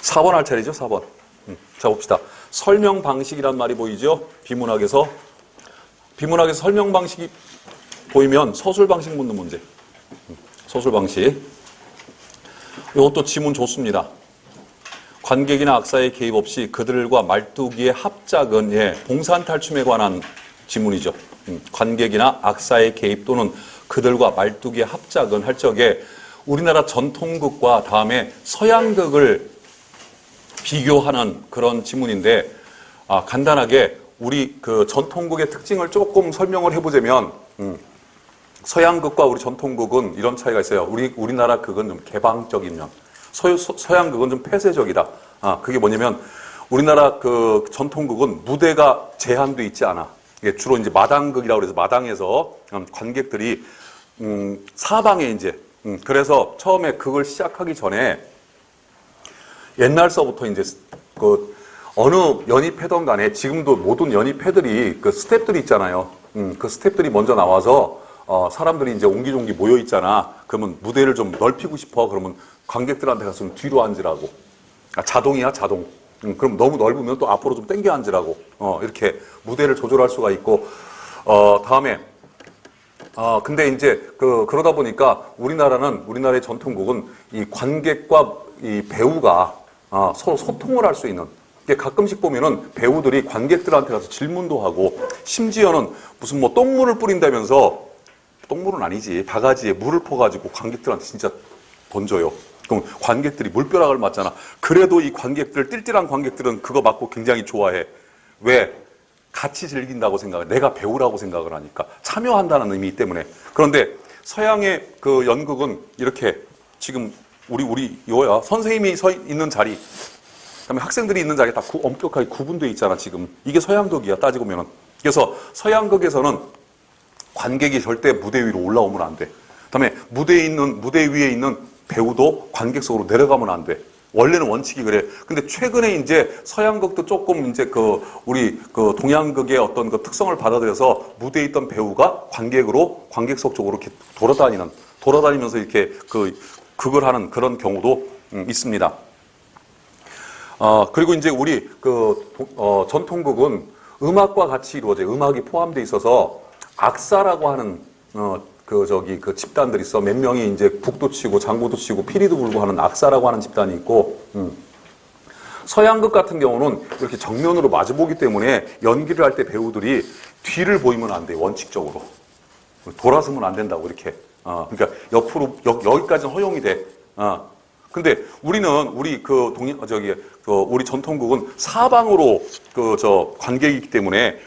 4번 할 차례죠, 4번. 자, 봅시다. 설명 방식이란 말이 보이죠? 비문학에서. 비문학에서 설명 방식이 보이면 서술 방식 묻는 문제. 서술 방식. 이것도 지문 좋습니다. 관객이나 악사의 개입 없이 그들과 말뚝이의 합작은, 예, 봉산 탈춤에 관한 지문이죠. 관객이나 악사의 개입 또는 그들과 말뚝이의 합작은 할 적에 우리나라 전통극과 다음에 서양극을 비교하는 그런 지문인데, 간단하게 우리 그 전통극의 특징을 조금 설명을 해보자면, 서양극과 우리 전통극은 이런 차이가 있어요. 우리나라 극은 좀 개방적인 면, 서양극은 좀 폐쇄적이다. 그게 뭐냐면 우리나라 그 전통극은 무대가 제한돼 있지 않아. 이게 주로 이제 마당극이라고 그래서 마당에서 관객들이 사방에 이제 그래서 처음에 극을 시작하기 전에 옛날서부터 이제 그 어느 연입회든 간에 지금도 모든 연입회들이 그 스태프들이 있잖아요. 그 스태프들이 먼저 나와서 사람들이 이제 옹기종기 모여 있잖아. 그러면 무대를 좀 넓히고 싶어. 그러면 관객들한테 가서 좀 뒤로 앉으라고. 자동이야, 자동. 그럼 너무 넓으면 또 앞으로 좀 당겨 앉으라고. 이렇게 무대를 조절할 수가 있고, 다음에, 근데 이제 그러다 보니까 우리나라의 전통곡은 이 관객과 이 배우가 서로 소통을 할 수 있는, 가끔씩 보면은 배우들이 관객들한테 가서 질문도 하고, 심지어는 무슨 뭐 똥물을 뿌린다면서, 똥물은 아니지, 바가지에 물을 퍼가지고 관객들한테 진짜 던져요. 그럼 관객들이 물벼락을 맞잖아. 그래도 이 관객들, 띨띨한 관객들은 그거 맞고 굉장히 좋아해. 왜? 같이 즐긴다고 생각해. 내가 배우라고 생각을 하니까. 참여한다는 의미 때문에. 그런데 서양의 그 연극은 이렇게 지금 이거야. 선생님이 서 있는 자리, 그다음에 학생들이 있는 자리에 다 엄격하게 구분되어 있잖아, 지금. 이게 서양극이야, 따지고 보면은. 그래서 서양극에서는 관객이 절대 무대 위로 올라오면 안 돼. 그다음에 무대 위에 있는 배우도 관객석으로 내려가면 안 돼. 원래는 원칙이 그래. 근데 최근에 이제 서양극도 조금 이제 우리 동양극의 어떤 그 특성을 받아들여서 무대에 있던 배우가 관객석 쪽으로 이렇게 돌아다니면서 이렇게 극을 하는 그런 경우도 있습니다. 그리고 이제 우리 전통극은 음악과 같이 이루어져요. 음악이 포함되어 있어서 악사라고 하는 그 집단들이 있어. 몇 명이 이제 북도 치고 장구도 치고 피리도 불고 하는 악사라고 하는 집단이 있고, 서양극 같은 경우는 이렇게 정면으로 마주보기 때문에 연기를 할 때 배우들이 뒤를 보이면 안 돼, 원칙적으로. 돌아서면 안 된다고, 이렇게. 그러니까 옆으로, 여기까지는 허용이 돼. 근데 우리 전통극은 사방으로 관객이기 때문에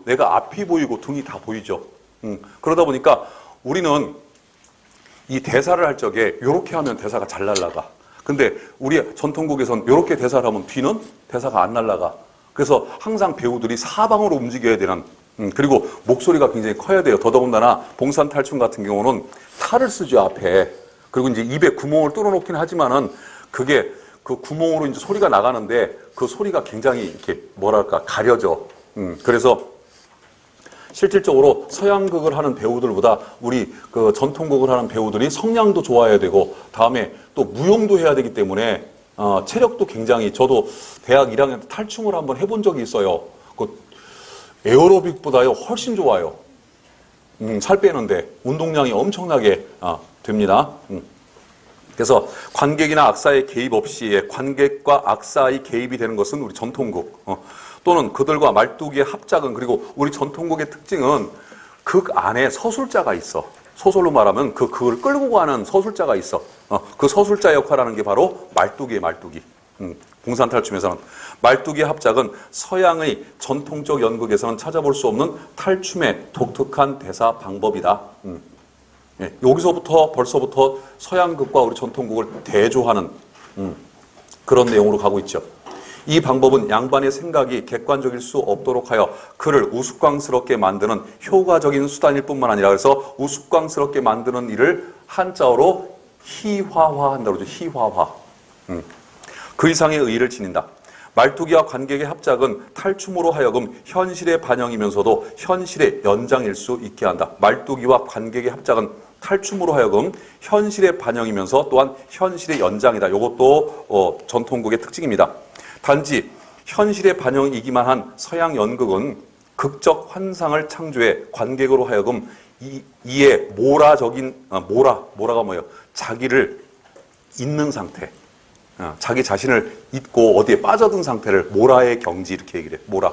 내가 앞이 보이고 등이 다 보이죠. 그러다 보니까 우리는 이 대사를 할 적에 이렇게 하면 대사가 잘 날아가. 근데 우리 전통극에서는 이렇게 대사를 하면 뒤는 대사가 안 날아가. 그래서 항상 배우들이 사방으로 움직여야 되는, 그리고 목소리가 굉장히 커야 돼요. 더더군다나 봉산탈춤 같은 경우는 탈을 쓰죠, 앞에. 그리고 이제 입에 구멍을 뚫어놓긴 하지만은 그게 그 구멍으로 이제 소리가 나가는데 그 소리가 굉장히 이렇게 가려져. 그래서 실질적으로 서양극을 하는 배우들보다 우리 전통극을 하는 배우들이 성량도 좋아야 되고, 다음에 또 무용도 해야 되기 때문에 체력도 굉장히, 저도 대학 1학년 때 탈춤을 한번 해본 적이 있어요. 에어로빅보다요 훨씬 좋아요. 살 빼는데 운동량이 엄청나게 됩니다. 그래서 관객이나 악사의 개입 없이 관객과 악사의 개입이 되는 것은 우리 전통극, 또는 그들과 말뚝이의 합작은, 그리고 우리 전통극의 특징은 극 안에 서술자가 있어. 소설로 말하면 그 극을 끌고 가는 서술자가 있어. 그 서술자 역할하는 게 바로 말뚝이의 말뚝이. 봉산탈춤에서는 말뚝이의 합작은 서양의 전통적 연극에서는 찾아볼 수 없는 탈춤의 독특한 대사 방법이다. 여기서부터 벌써부터 서양극과 우리 전통극을 대조하는 그런 내용으로 가고 있죠. 이 방법은 양반의 생각이 객관적일 수 없도록 하여 그를 우스꽝스럽게 만드는 효과적인 수단일 뿐만 아니라, 그래서 우스꽝스럽게 만드는 일을 한자어로 희화화한다고 그러죠. 희화화. 그 이상의 의의를 지닌다. 말뚝이와 관객의 합작은 탈춤으로 하여금 현실의 반영이면서도 현실의 연장일 수 있게 한다. 말뚝이와 관객의 합작은 탈춤으로 하여금 현실의 반영이면서 또한 현실의 연장이다. 이것도 전통극의 특징입니다. 단지 현실의 반영이기만 한 서양 연극은 극적 환상을 창조해 관객으로 하여금 이에 모라적인 모라가 뭐예요? 자기를 잊는 상태, 자기 자신을 잊고 어디에 빠져든 상태를 모라의 경지 이렇게 얘기를 해. 모라.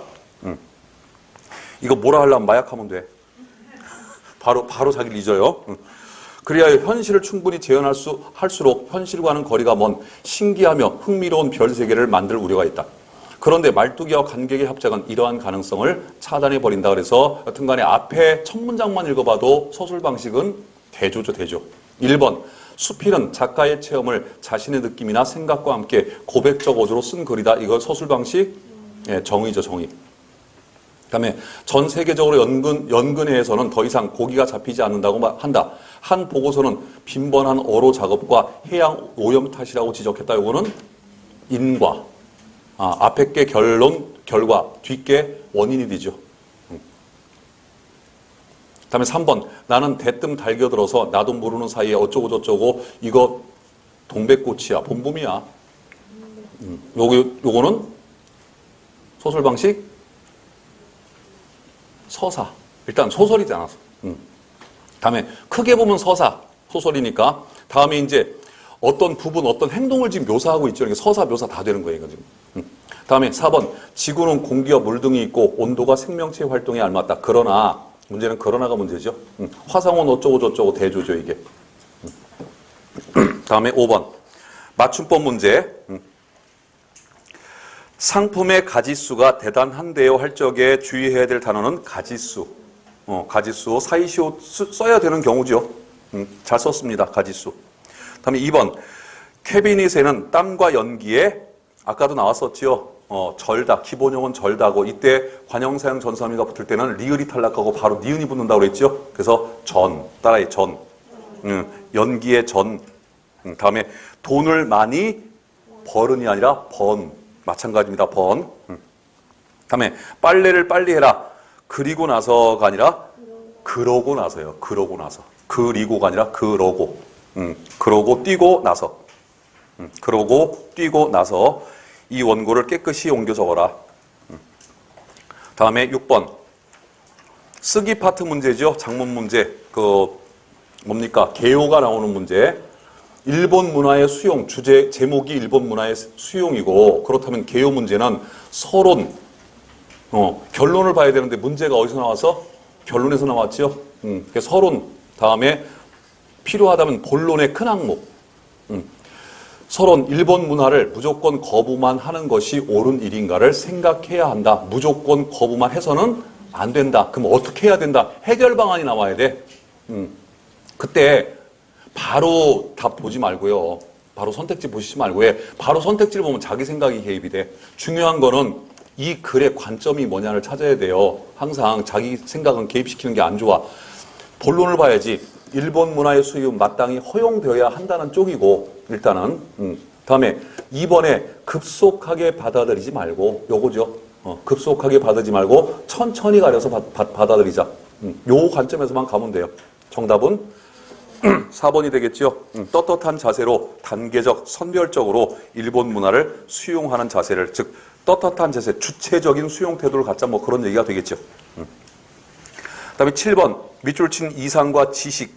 이거 모라 하려면 마약하면 돼. 바로 자기를 잊어요. 그래야 현실을 충분히 할수록 현실과는 거리가 먼 신기하며 흥미로운 별 세계를 만들 우려가 있다. 그런데 말뚝이와 관객의 합작은 이러한 가능성을 차단해버린다. 그래서 여튼간에 앞에 첫 문장만 읽어봐도 서술 방식은 대조죠, 대조. 1번, 수필은 작가의 체험을 자신의 느낌이나 생각과 함께 고백적 어조로 쓴 글이다. 이거 서술 방식 정의죠, 정의. 그다음에 전 세계적으로 연근회에서는 더 이상 고기가 잡히지 않는다고 한다. 한 보고서는 빈번한 어로 작업과 해양 오염 탓이라고 지적했다. 이거는 인과. 앞에 게 결과, 뒤게 원인이 되죠. 그다음에 3번, 나는 대뜸 달겨들어서 나도 모르는 사이에 어쩌고 저쩌고 이거 동백꽃이야, 봄봄이야. 요거는 소설 방식 서사. 일단 소설이잖아. 다음에 크게 보면 서사, 소설이니까 다음에 이제 어떤 부분, 어떤 행동을 지금 묘사하고 있죠. 그러니까 서사, 묘사 다 되는 거예요, 이거 지금. 다음에 4번, 지구는 공기와 물 등이 있고 온도가 생명체 활동에 알맞다. 그러나, 문제는 그러나가 문제죠. 화성은 어쩌고 저쩌고 대조죠, 이게. 다음에 5번, 맞춤법 문제. 상품의 가지수가 대단한데요 할 적에 주의해야 될 단어는 가지수. 가지수, 사이시오 써야 되는 경우죠. 잘 썼습니다, 가지수. 다음에 2번, 캐비닛에는 땀과 연기에 아까도 나왔었죠. 절다, 기본형은 절다고 이때 관형사형 전사미가 붙을 때는 리을이 탈락하고 바로 니은이 붙는다고 그랬죠. 그래서 따라해 전. 연기의 전. 다음에 돈을 많이 벌은이 아니라 번. 마찬가지입니다. 번. 다음에 빨래를 빨리 해라. 그리고 나서가 아니라 그러고 나서요. 그러고 나서. 그리고가 아니라 그러고. 그러고 뛰고 나서. 그러고 뛰고 나서 이 원고를 깨끗이 옮겨 적어라. 다음에 6번. 쓰기 파트 문제죠. 장문 문제. 뭡니까? 개요가 나오는 문제. 일본 문화의 수용, 주제, 제목이 일본 문화의 수용이고, 그렇다면 개요 문제는 서론, 결론을 봐야 되는데 문제가 어디서 나와서? 결론에서 나왔죠. 서론, 다음에 필요하다면 본론의 큰 항목. 서론, 일본 문화를 무조건 거부만 하는 것이 옳은 일인가를 생각해야 한다. 무조건 거부만 해서는 안 된다. 그럼 어떻게 해야 된다? 해결 방안이 나와야 돼. 그때 바로 답 보지 말고요. 바로 선택지 보시지 말고 바로 선택지를 보면 자기 생각이 개입이 돼. 중요한 거는 이 글의 관점이 뭐냐를 찾아야 돼요. 항상 자기 생각은 개입시키는 게 안 좋아. 본론을 봐야지. 일본 문화의 수용 마땅히 허용되어야 한다는 쪽이고 일단은 다음에 2번에 급속하게 받아들이지 말고 요거죠. 급속하게 받아들이지 말고 천천히 가려서 받아들이자. 요 관점에서만 가면 돼요. 정답은 4번이 되겠죠. 떳떳한 자세로 단계적, 선별적으로 일본 문화를 수용하는 자세를, 즉 떳떳한 자세, 주체적인 수용 태도를 갖자 뭐 그런 얘기가 되겠죠. 그다음에 7번 밑줄 친 이상과 지식의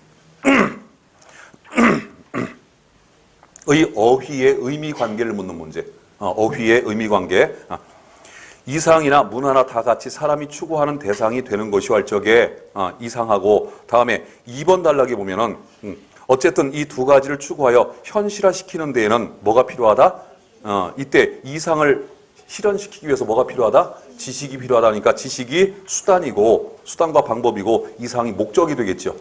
어휘의 의미 관계를 묻는 문제. 어휘의 의미 관계. 이상이나 문화나 다 같이 사람이 추구하는 대상이 되는 것이 할 적에 이상하고 다음에 2번 단락에 보면은 어쨌든 이 두 가지를 추구하여 현실화시키는 데에는 뭐가 필요하다? 이때 이상을 실현시키기 위해서 뭐가 필요하다? 지식이 필요하다니까 지식이 수단이고 수단과 방법이고 이상이 목적이 되겠죠.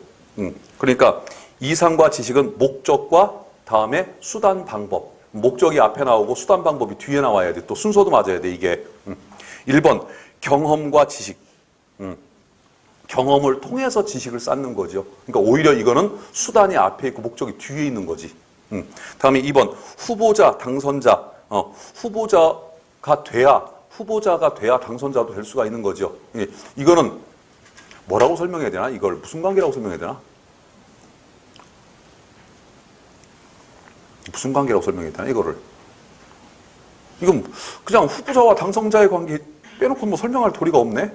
그러니까 이상과 지식은 목적과 다음에 수단 방법. 목적이 앞에 나오고 수단 방법이 뒤에 나와야 돼. 또 순서도 맞아야 돼 이게. 1번 경험과 지식. 경험을 통해서 지식을 쌓는 거죠. 그러니까 오히려 이거는 수단이 앞에 있고 목적이 뒤에 있는 거지. 다음에 2번 후보자, 당선자. 후보자가 돼야 당선자도 될 수가 있는 거죠. 이거는 뭐라고 설명해야 되나? 이걸 무슨 관계라고 설명해야 되나? 무슨 관계라고 설명했다나 이거를. 이건 그냥 후보자와 당선자의 관계 빼놓고 뭐 설명할 도리가 없네.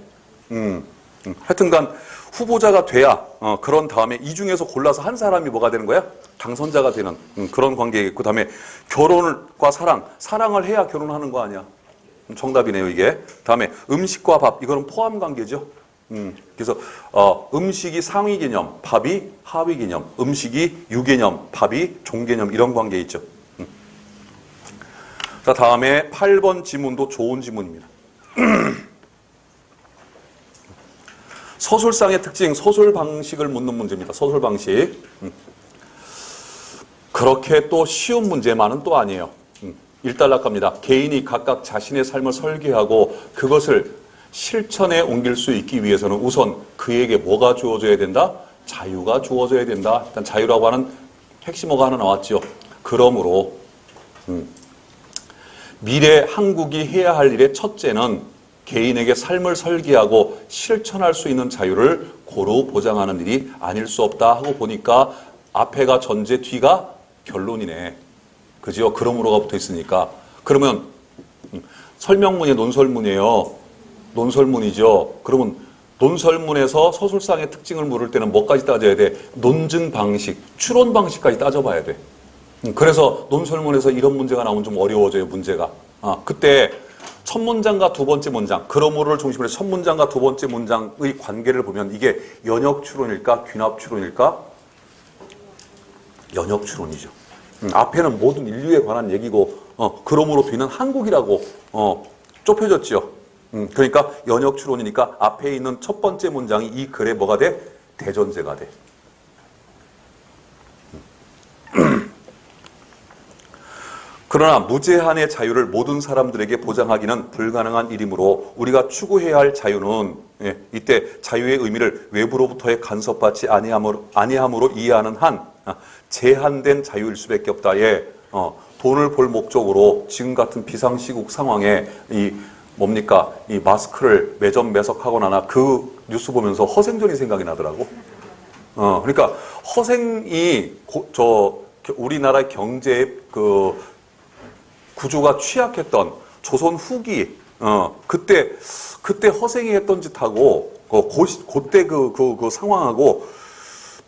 하여튼간 후보자가 돼야 그런 다음에 이 중에서 골라서 한 사람이 뭐가 되는 거야? 당선자가 되는 그런 관계겠고, 그다음에 결혼과 사랑을 해야 결혼하는 거 아니야? 정답이네요 이게. 다음에 음식과 밥, 이거는 포함 관계죠. 그래서 음식이 상위 개념, 밥이 하위 개념, 음식이 유개념, 밥이 종개념, 이런 관계 있죠. 자, 다음에 8번 지문도 좋은 지문입니다. 서술상의 특징, 서술 방식을 묻는 문제입니다. 서술 방식. 그렇게 또 쉬운 문제만은 또 아니에요. 일단락합니다. 개인이 각각 자신의 삶을 설계하고 그것을 실천에 옮길 수 있기 위해서는 우선 그에게 뭐가 주어져야 된다? 자유가 주어져야 된다. 일단 자유라고 하는 핵심어가 하나 나왔죠. 그러므로 미래 한국이 해야 할 일의 첫째는 개인에게 삶을 설계하고 실천할 수 있는 자유를 고루 보장하는 일이 아닐 수 없다 하고 보니까 앞에가 전제, 뒤가 결론이네. 그죠? 그러므로가 붙어 있으니까. 그러면 설명문이 논설문이에요. 논설문이죠. 그러면 논설문에서 서술상의 특징을 물을 때는 뭐까지 따져야 돼? 논증 방식, 추론 방식까지 따져봐야 돼. 그래서 논설문에서 이런 문제가 나오면 좀 어려워져요, 문제가. 그때 첫 문장과 두 번째 문장, 그러므로를 중심으로 첫 문장과 두 번째 문장의 관계를 보면 이게 연역 추론일까, 귀납 추론일까? 연역 추론이죠. 앞에는 모든 인류에 관한 얘기고, 그러므로 뒤는 한국이라고 좁혀졌죠. 그러니까 연역 추론이니까 앞에 있는 첫 번째 문장이 이 글에 뭐가 돼? 대전제가 돼. 그러나 무제한의 자유를 모든 사람들에게 보장하기는 불가능한 일이므로 우리가 추구해야 할 자유는 이때 자유의 의미를 외부로부터의 간섭받지 아니함으로 이해하는 한 제한된 자유일 수밖에 없다. 돈을 벌 목적으로 지금 같은 비상시국 상황에 이 마스크를 매점매석하고 나나 그 뉴스 보면서 허생전이 생각이 나더라고. 그러니까 허생이 우리나라 경제의 구조가 취약했던 조선 후기, 그때 허생이 했던 짓하고, 그때 그 상황하고,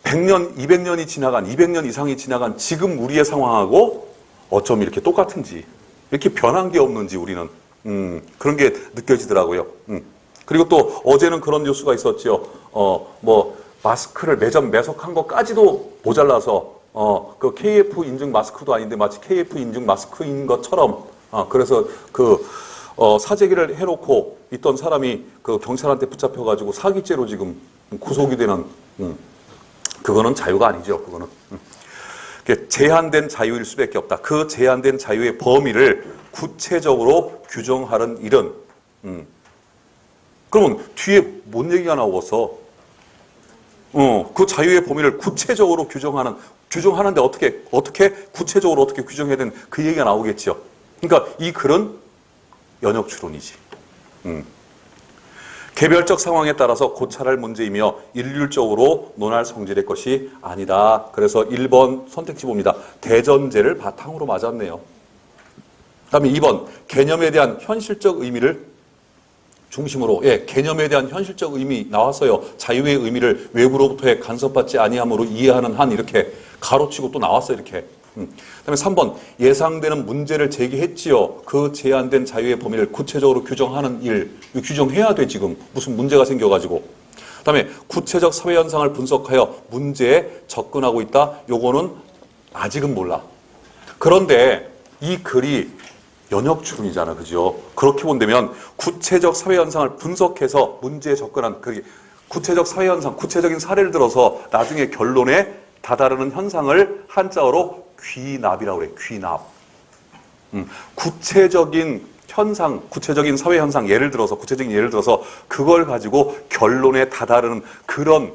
100년, 200년이 지나간, 200년 이상이 지나간 지금 우리의 상황하고 어쩜 이렇게 똑같은지, 이렇게 변한 게 없는지 우리는, 그런 게 느껴지더라고요. 그리고 또 어제는 그런 뉴스가 있었죠. 마스크를 매점매석한 것까지도 모자라서, 그 KF 인증 마스크도 아닌데 마치 KF 인증 마스크인 것처럼, 그래서 사재기를 해놓고 있던 사람이 그 경찰한테 붙잡혀가지고 사기죄로 지금 구속이 되는, 그거는 자유가 아니죠, 그거는. 제한된 자유일 수밖에 없다. 그 제한된 자유의 범위를 구체적으로 규정하는 일은, 그러면 뒤에 뭔 얘기가 나오겠어? 그 자유의 범위를 구체적으로 규정하는데 어떻게 구체적으로 어떻게 규정해야 되는 그 얘기가 나오겠죠. 그러니까 이 글은 연역 추론이지. 개별적 상황에 따라서 고찰할 문제이며 일률적으로 논할 성질의 것이 아니다. 그래서 1번 선택지 봅니다. 대전제를 바탕으로 맞았네요. 그다음에 2번 개념에 대한 현실적 의미를 중심으로, 개념에 대한 현실적 의미 나왔어요. 자유의 의미를 외부로부터의 간섭받지 아니함으로 이해하는 한, 이렇게 가로치고 또 나왔어요, 이렇게. 그다음에 3번 예상되는 문제를 제기했지요. 그 제한된 자유의 범위를 구체적으로 규정하는 일, 규정해야 돼 지금. 무슨 문제가 생겨가지고. 그다음에 구체적 사회 현상을 분석하여 문제에 접근하고 있다. 요거는 아직은 몰라. 그런데 이 글이 연역 추론이잖아, 그죠? 그렇게 본다면 구체적 사회 현상을 분석해서 문제에 접근한 구체적 사회 현상, 구체적인 사례를 들어서 나중에 결론에 다다르는 현상을 한자어로 귀납이라고 그래. 귀납. 구체적인 현상, 구체적인 사회 현상 구체적인 예를 들어서 그걸 가지고 결론에 다다르는 그런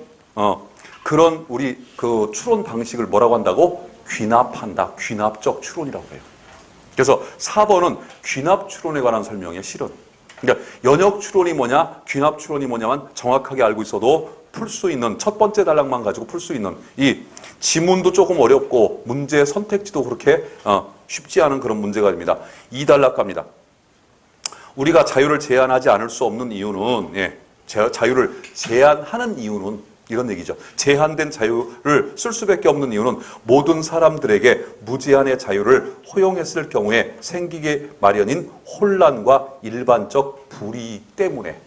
우리 그 추론 방식을 뭐라고 한다고? 귀납한다. 귀납적 추론이라고 해요. 그래서 4번은 귀납 추론에 관한 설명이에요, 실은. 그러니까 연역 추론이 뭐냐, 귀납 추론이 뭐냐만 정확하게 알고 있어도 풀 수 있는 첫 번째 단락만 가지고 풀 수 있는 이 지문도 조금 어렵고 문제 선택지도 그렇게 쉽지 않은 그런 문제가 됩니다. 2단락 갑니다. 우리가 자유를 제한하지 않을 수 없는 이유는 자유를 제한하는 이유는 이런 얘기죠. 제한된 자유를 쓸 수밖에 없는 이유는 모든 사람들에게 무제한의 자유를 허용했을 경우에 생기게 마련인 혼란과 일반적 불이익 때문에.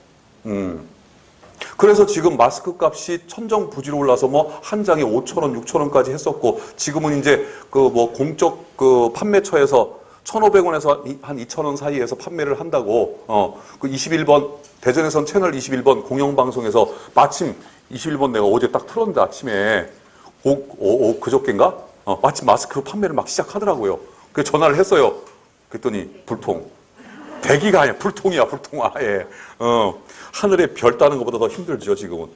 그래서 지금 마스크 값이 천정부지로 올라서 뭐 한 장에 5,000원, 6,000원까지 했었고 지금은 이제 그 뭐 공적 그 판매처에서 1,500원에서 한 2,000원 사이에서 판매를 한다고 그 21번 대전에선 채널 21번 공영방송에서 마침 21번 내가 어제 딱 틀었는데 아침에 그저께인가? 마침 마스크 판매를 막 시작하더라고요. 그래서 전화를 했어요. 그랬더니 불통. 대기가 아니야. 불통이야. 불통 아예. 하늘에 별 따는 것보다 더 힘들죠 지금은.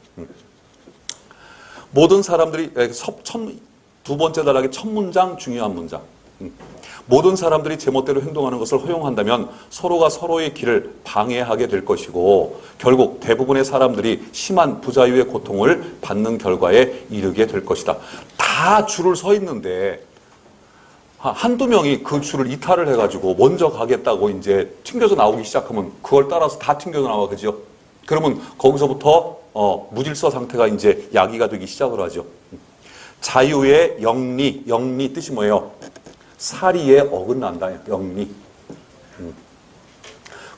모든 사람들이 두 번째 단락의 첫 문장 중요한 문장. 모든 사람들이 제멋대로 행동하는 것을 허용한다면 서로가 서로의 길을 방해하게 될 것이고 결국 대부분의 사람들이 심한 부자유의 고통을 받는 결과에 이르게 될 것이다. 다 줄을 서 있는데 한두 명이 그 줄을 이탈을 해가지고 먼저 가겠다고 이제 튕겨져 나오기 시작하면 그걸 따라서 다 튕겨져 나와, 그죠? 그러면 거기서부터 무질서 상태가 이제 야기가 되기 시작을 하죠. 자유의 영리 뜻이 뭐예요? 사리에 어긋난다. 영리.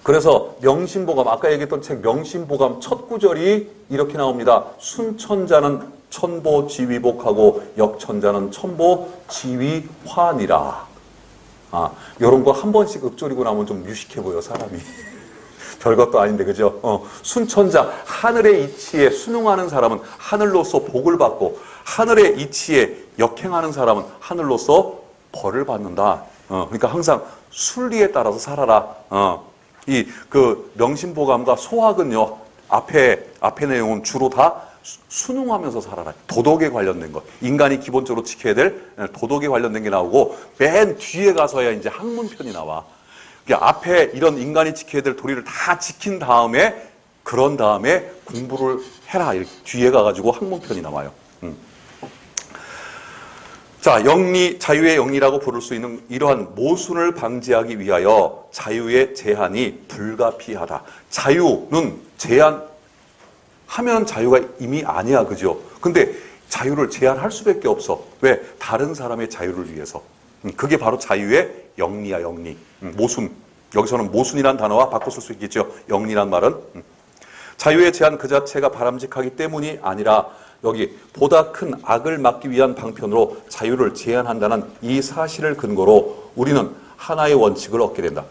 그래서 명심보감, 아까 얘기했던 책 명심보감 첫 구절이 이렇게 나옵니다. 순천자는 천보지위복하고 역천자는 천보지위환이라. 요런 거 한 번씩 읊조리고 나면 좀 유식해 보여, 사람이. 별것도 아닌데, 그죠? 순천자, 하늘의 이치에 순응하는 사람은 하늘로서 복을 받고, 하늘의 이치에 역행하는 사람은 하늘로서 벌을 받는다. 그러니까 항상 순리에 따라서 살아라. 이 그 명심보감과 소학은요, 앞에 내용은 주로 다 순응하면서 살아라. 도덕에 관련된 것. 인간이 기본적으로 지켜야 될 도덕에 관련된 게 나오고, 맨 뒤에 가서야 이제 학문편이 나와. 그러니까 앞에 이런 인간이 지켜야 될 도리를 다 지킨 다음에, 그런 다음에 공부를 해라. 이렇게 뒤에 가가지고 학문편이 나와요. 자, 영리, 자유의 영리라고 부를 수 있는 이러한 모순을 방지하기 위하여 자유의 제한이 불가피하다. 자유는 제한하면 자유가 이미 아니야, 그죠? 근데 자유를 제한할 수밖에 없어. 왜? 다른 사람의 자유를 위해서. 그게 바로 자유의 영리야, 영리. 모순. 여기서는 모순이란 단어와 바꿔 쓸 수 있겠죠. 영리란 말은. 자유의 제한 그 자체가 바람직하기 때문이 아니라 여기 보다 큰 악을 막기 위한 방편으로 자유를 제한한다는 이 사실을 근거로 우리는 하나의 원칙을 얻게 된다.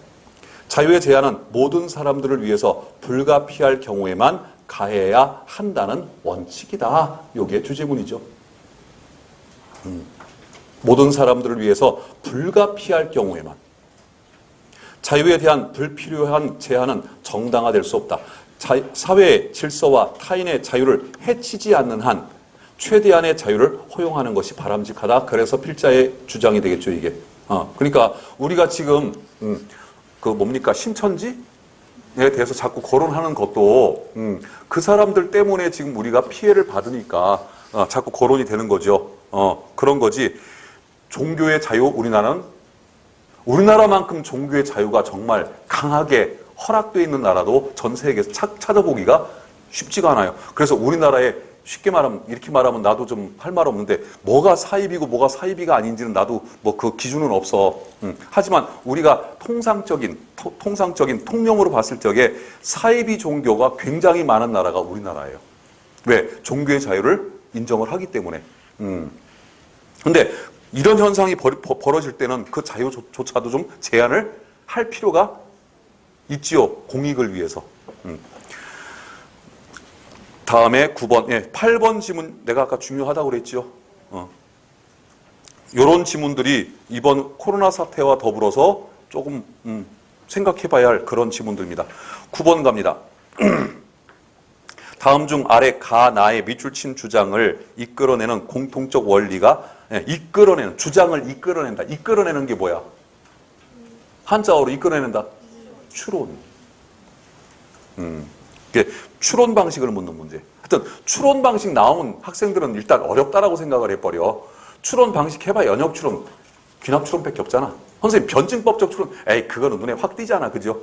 자유의 제한은 모든 사람들을 위해서 불가피할 경우에만 가해야 한다는 원칙이다. 이게 주제문이죠. 모든 사람들을 위해서 불가피할 경우에만. 자유에 대한 불필요한 제한은 정당화될 수 없다. 사회의 질서와 타인의 자유를 해치지 않는 한 최대한의 자유를 허용하는 것이 바람직하다. 그래서 필자의 주장이 되겠죠, 이게. 그러니까 우리가 지금 그 뭡니까, 신천지에 대해서 자꾸 거론하는 것도 그 사람들 때문에 지금 우리가 피해를 받으니까 자꾸 거론이 되는 거죠. 그런 거지. 종교의 자유, 우리나라만큼 종교의 자유가 정말 강하게 허락되어 있는 나라도 전 세계에서 찾아보기가 쉽지가 않아요. 그래서 우리나라에 쉽게 말하면, 이렇게 말하면 나도 좀 할 말 없는데, 뭐가 사입이고 뭐가 사입이가 아닌지는 나도 뭐 그 기준은 없어. 하지만 우리가 통상적인 통념으로 봤을 적에 사입이 종교가 굉장히 많은 나라가 우리나라예요. 왜? 종교의 자유를 인정을 하기 때문에. 근데 이런 현상이 벌어질 때는 그 자유조차도 좀 제한을 할 필요가 있지요. 공익을 위해서. 다음에 9번, 8번 지문 내가 아까 중요하다고 그랬지요. 이런 지문들이 이번 코로나 사태와 더불어서 조금 생각해봐야 할 그런 지문들입니다. 9번 갑니다. 다음 중 아래 가, 나의 밑줄 친 주장을 이끌어내는 공통적 원리가 주장을 이끌어낸다. 이끌어내는 게 뭐야? 한자어로 이끌어낸다. 추론. 이게 추론 방식을 묻는 문제. 하여튼 추론 방식 나온 학생들은 일단 어렵다라고 생각을 해버려. 추론 방식 해봐 연역 추론, 귀납 추론밖에 없잖아. 선생님 변증법적 추론, 에이 그거는 눈에 확 띄잖아, 그죠?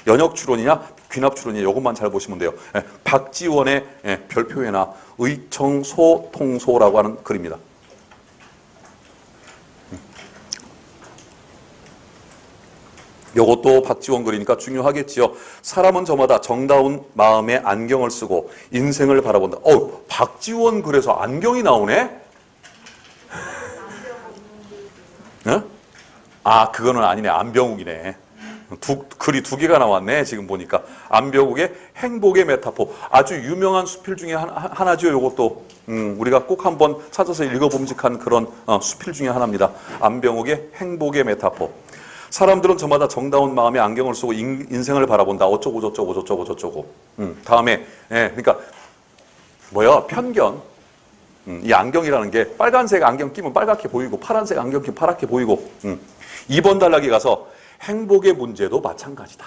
연역 추론이냐 귀납 추론이냐 이것만 잘 보시면 돼요. 박지원의 별표회나 의청소통소라고 하는 글입니다. 요것도 박지원 글이니까 중요하겠지요. 사람은 저마다 정다운 마음의 안경을 쓰고 인생을 바라본다. 박지원 글에서 안경이 나오네? 어? 아, 그거는 아니네. 안병욱이네. 글이 두 개가 나왔네. 지금 보니까. 안병욱의 행복의 메타포. 아주 유명한 수필 중에 하나죠. 요것도. 우리가 꼭 한번 찾아서 읽어봄직한 그런 수필 중에 하나입니다. 안병욱의 행복의 메타포. 사람들은 저마다 정다운 마음의 안경을 쓰고 인생을 바라본다. 어쩌고 저쩌고 저쩌고 저쩌고. 다음에 그러니까 뭐야? 편견. 이 안경이라는 게 빨간색 안경 끼면 빨갛게 보이고 파란색 안경 끼면 파랗게 보이고 2번 단락에 가서 행복의 문제도 마찬가지다.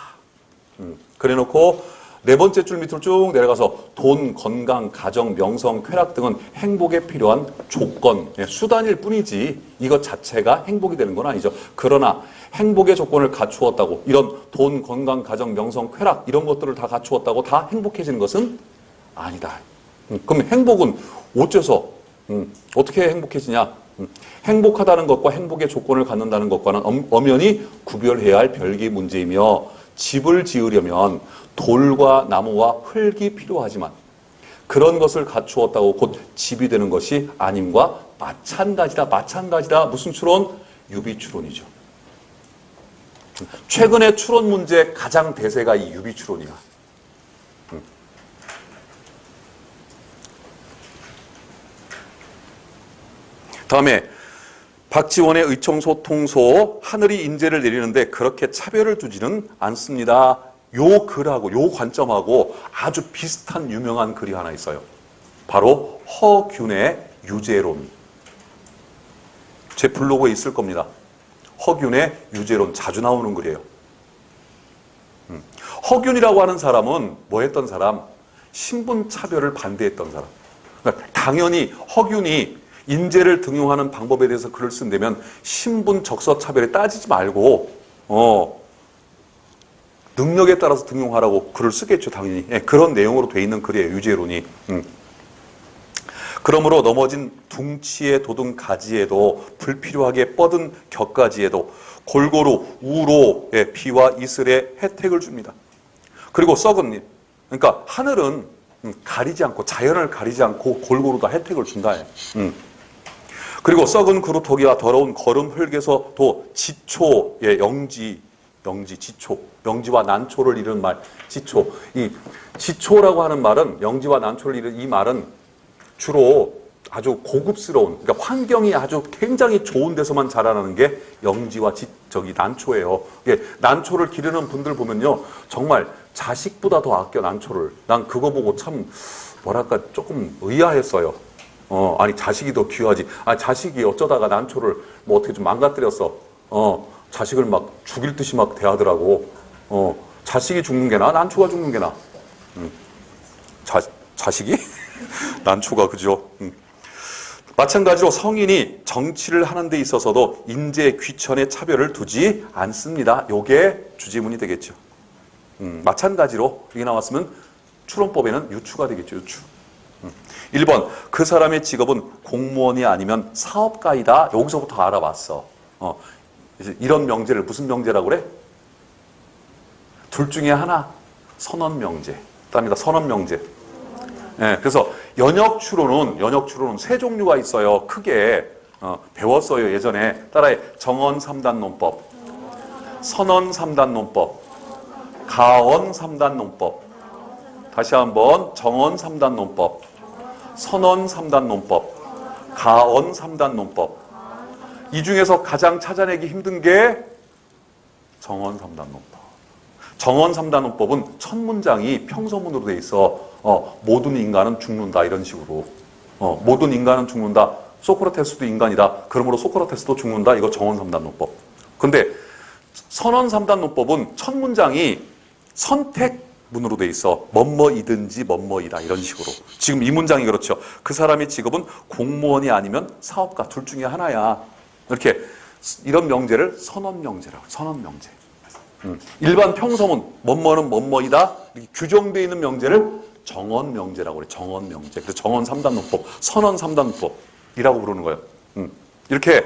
그래놓고 네 번째 줄 밑으로 쭉 내려가서 돈, 건강, 가정, 명성, 쾌락 등은 행복에 필요한 조건, 수단일 뿐이지 이것 자체가 행복이 되는 건 아니죠. 그러나 행복의 조건을 갖추었다고 이런 돈, 건강, 가정, 명성, 쾌락 이런 것들을 다 갖추었다고 다 행복해지는 것은 아니다. 그럼 행복은 어째서 어떻게 행복해지냐? 행복하다는 것과 행복의 조건을 갖는다는 것과는 엄연히 구별해야 할 별개의 문제이며 집을 지으려면 돌과 나무와 흙이 필요하지만 그런 것을 갖추었다고 곧 집이 되는 것이 아님과 마찬가지다. 마찬가지다. 무슨 추론? 유비추론이죠. 최근의 추론 문제 가장 대세가 이 유비추론이야. 다음에 박지원의 의청소통소 하늘이 인재를 내리는데 그렇게 차별을 두지는 않습니다. 요 글하고 요 관점하고 아주 비슷한 유명한 글이 하나 있어요. 바로 허균의 유재론. 제 블로그에 있을 겁니다. 허균의 유재론 자주 나오는 글이에요. 허균이라고 하는 사람은 뭐 했던 사람? 신분차별을 반대했던 사람. 그러니까 당연히 허균이 인재를 등용하는 방법에 대해서 글을 쓴다면 신분 적서차별에 따지지 말고 능력에 따라서 등용하라고 글을 쓰겠죠. 당연히. 그런 내용으로 돼 있는 글이에요. 유재론이. 그러므로 넘어진 둥치의 돋은 가지에도 불필요하게 뻗은 격가지에도 골고루 우로 비와 이슬의 혜택을 줍니다. 그리고 썩은 잎. 그러니까 하늘은 가리지 않고 자연을 가리지 않고 골고루 다 혜택을 준다. 그리고 썩은 그루터기와 더러운 거름 흙에서도 지초, 지초, 영지와 난초를 이루는 말, 지초. 이 지초라고 하는 말은 영지와 난초를 이루는 이 말은 주로 아주 고급스러운, 그러니까 환경이 아주 굉장히 좋은 데서만 자라나는 게 영지와 난초예요. 난초를 기르는 분들 보면요, 정말 자식보다 더 아껴 난초를. 난 그거 보고 참 뭐랄까 조금 의아했어요. 아니 자식이 더 귀하지. 자식이 어쩌다가 난초를 뭐 어떻게 좀 망가뜨렸어. 자식을 막 죽일 듯이 막 대하더라고. 자식이 죽는 게 나아? 난초가 죽는 게 나아? 자식이? 난초가 그죠? 마찬가지로 성인이 정치를 하는 데 있어서도 인재 귀천의 차별을 두지 않습니다. 요게 주제문이 되겠죠. 마찬가지로 이게 나왔으면 추론법에는 유추가 되겠죠. 유추. 1번 그 사람의 직업은 공무원이 아니면 사업가이다. 여기서부터 알아봤어. 이런 명제를 무슨 명제라고 그래? 둘 중에 하나 선언명제. 답니다. 선언명제. 그래서 연역추론은 세 종류가 있어요. 크게 배웠어요. 예전에. 따라해. 정언 3단 논법, 선언 3단 논법, 가언 3단 논법. 다시 한번 정언 3단 논법, 선언 3단 논법, 가언 3단 논법. 이 중에서 가장 찾아내기 힘든 게 정언 3단 논법. 정언 3단 논법은 첫 문장이 평서문으로 돼 있어. 모든 인간은 죽는다 이런 식으로. 모든 인간은 죽는다. 소크라테스도 인간이다. 그러므로 소크라테스도 죽는다. 이거 정언 3단 논법. 근데 선언 3단 논법은 첫 문장이 선택 문으로 돼 있어. 뭐뭐이든지 뭐뭐이다. 이런 식으로. 지금 이 문장이 그렇죠. 그 사람의 직업은 공무원이 아니면 사업가 둘 중에 하나야. 이렇게 이런 명제를 선언명제라고. 선언명제. 일반 평서문 뭐뭐는 뭐뭐이다. 이렇게 규정되어 있는 명제를 정언명제라고 그래. 정언명제. 그래서 정언 3단문법, 선언 3단문법이라고 부르는 거예요. 이렇게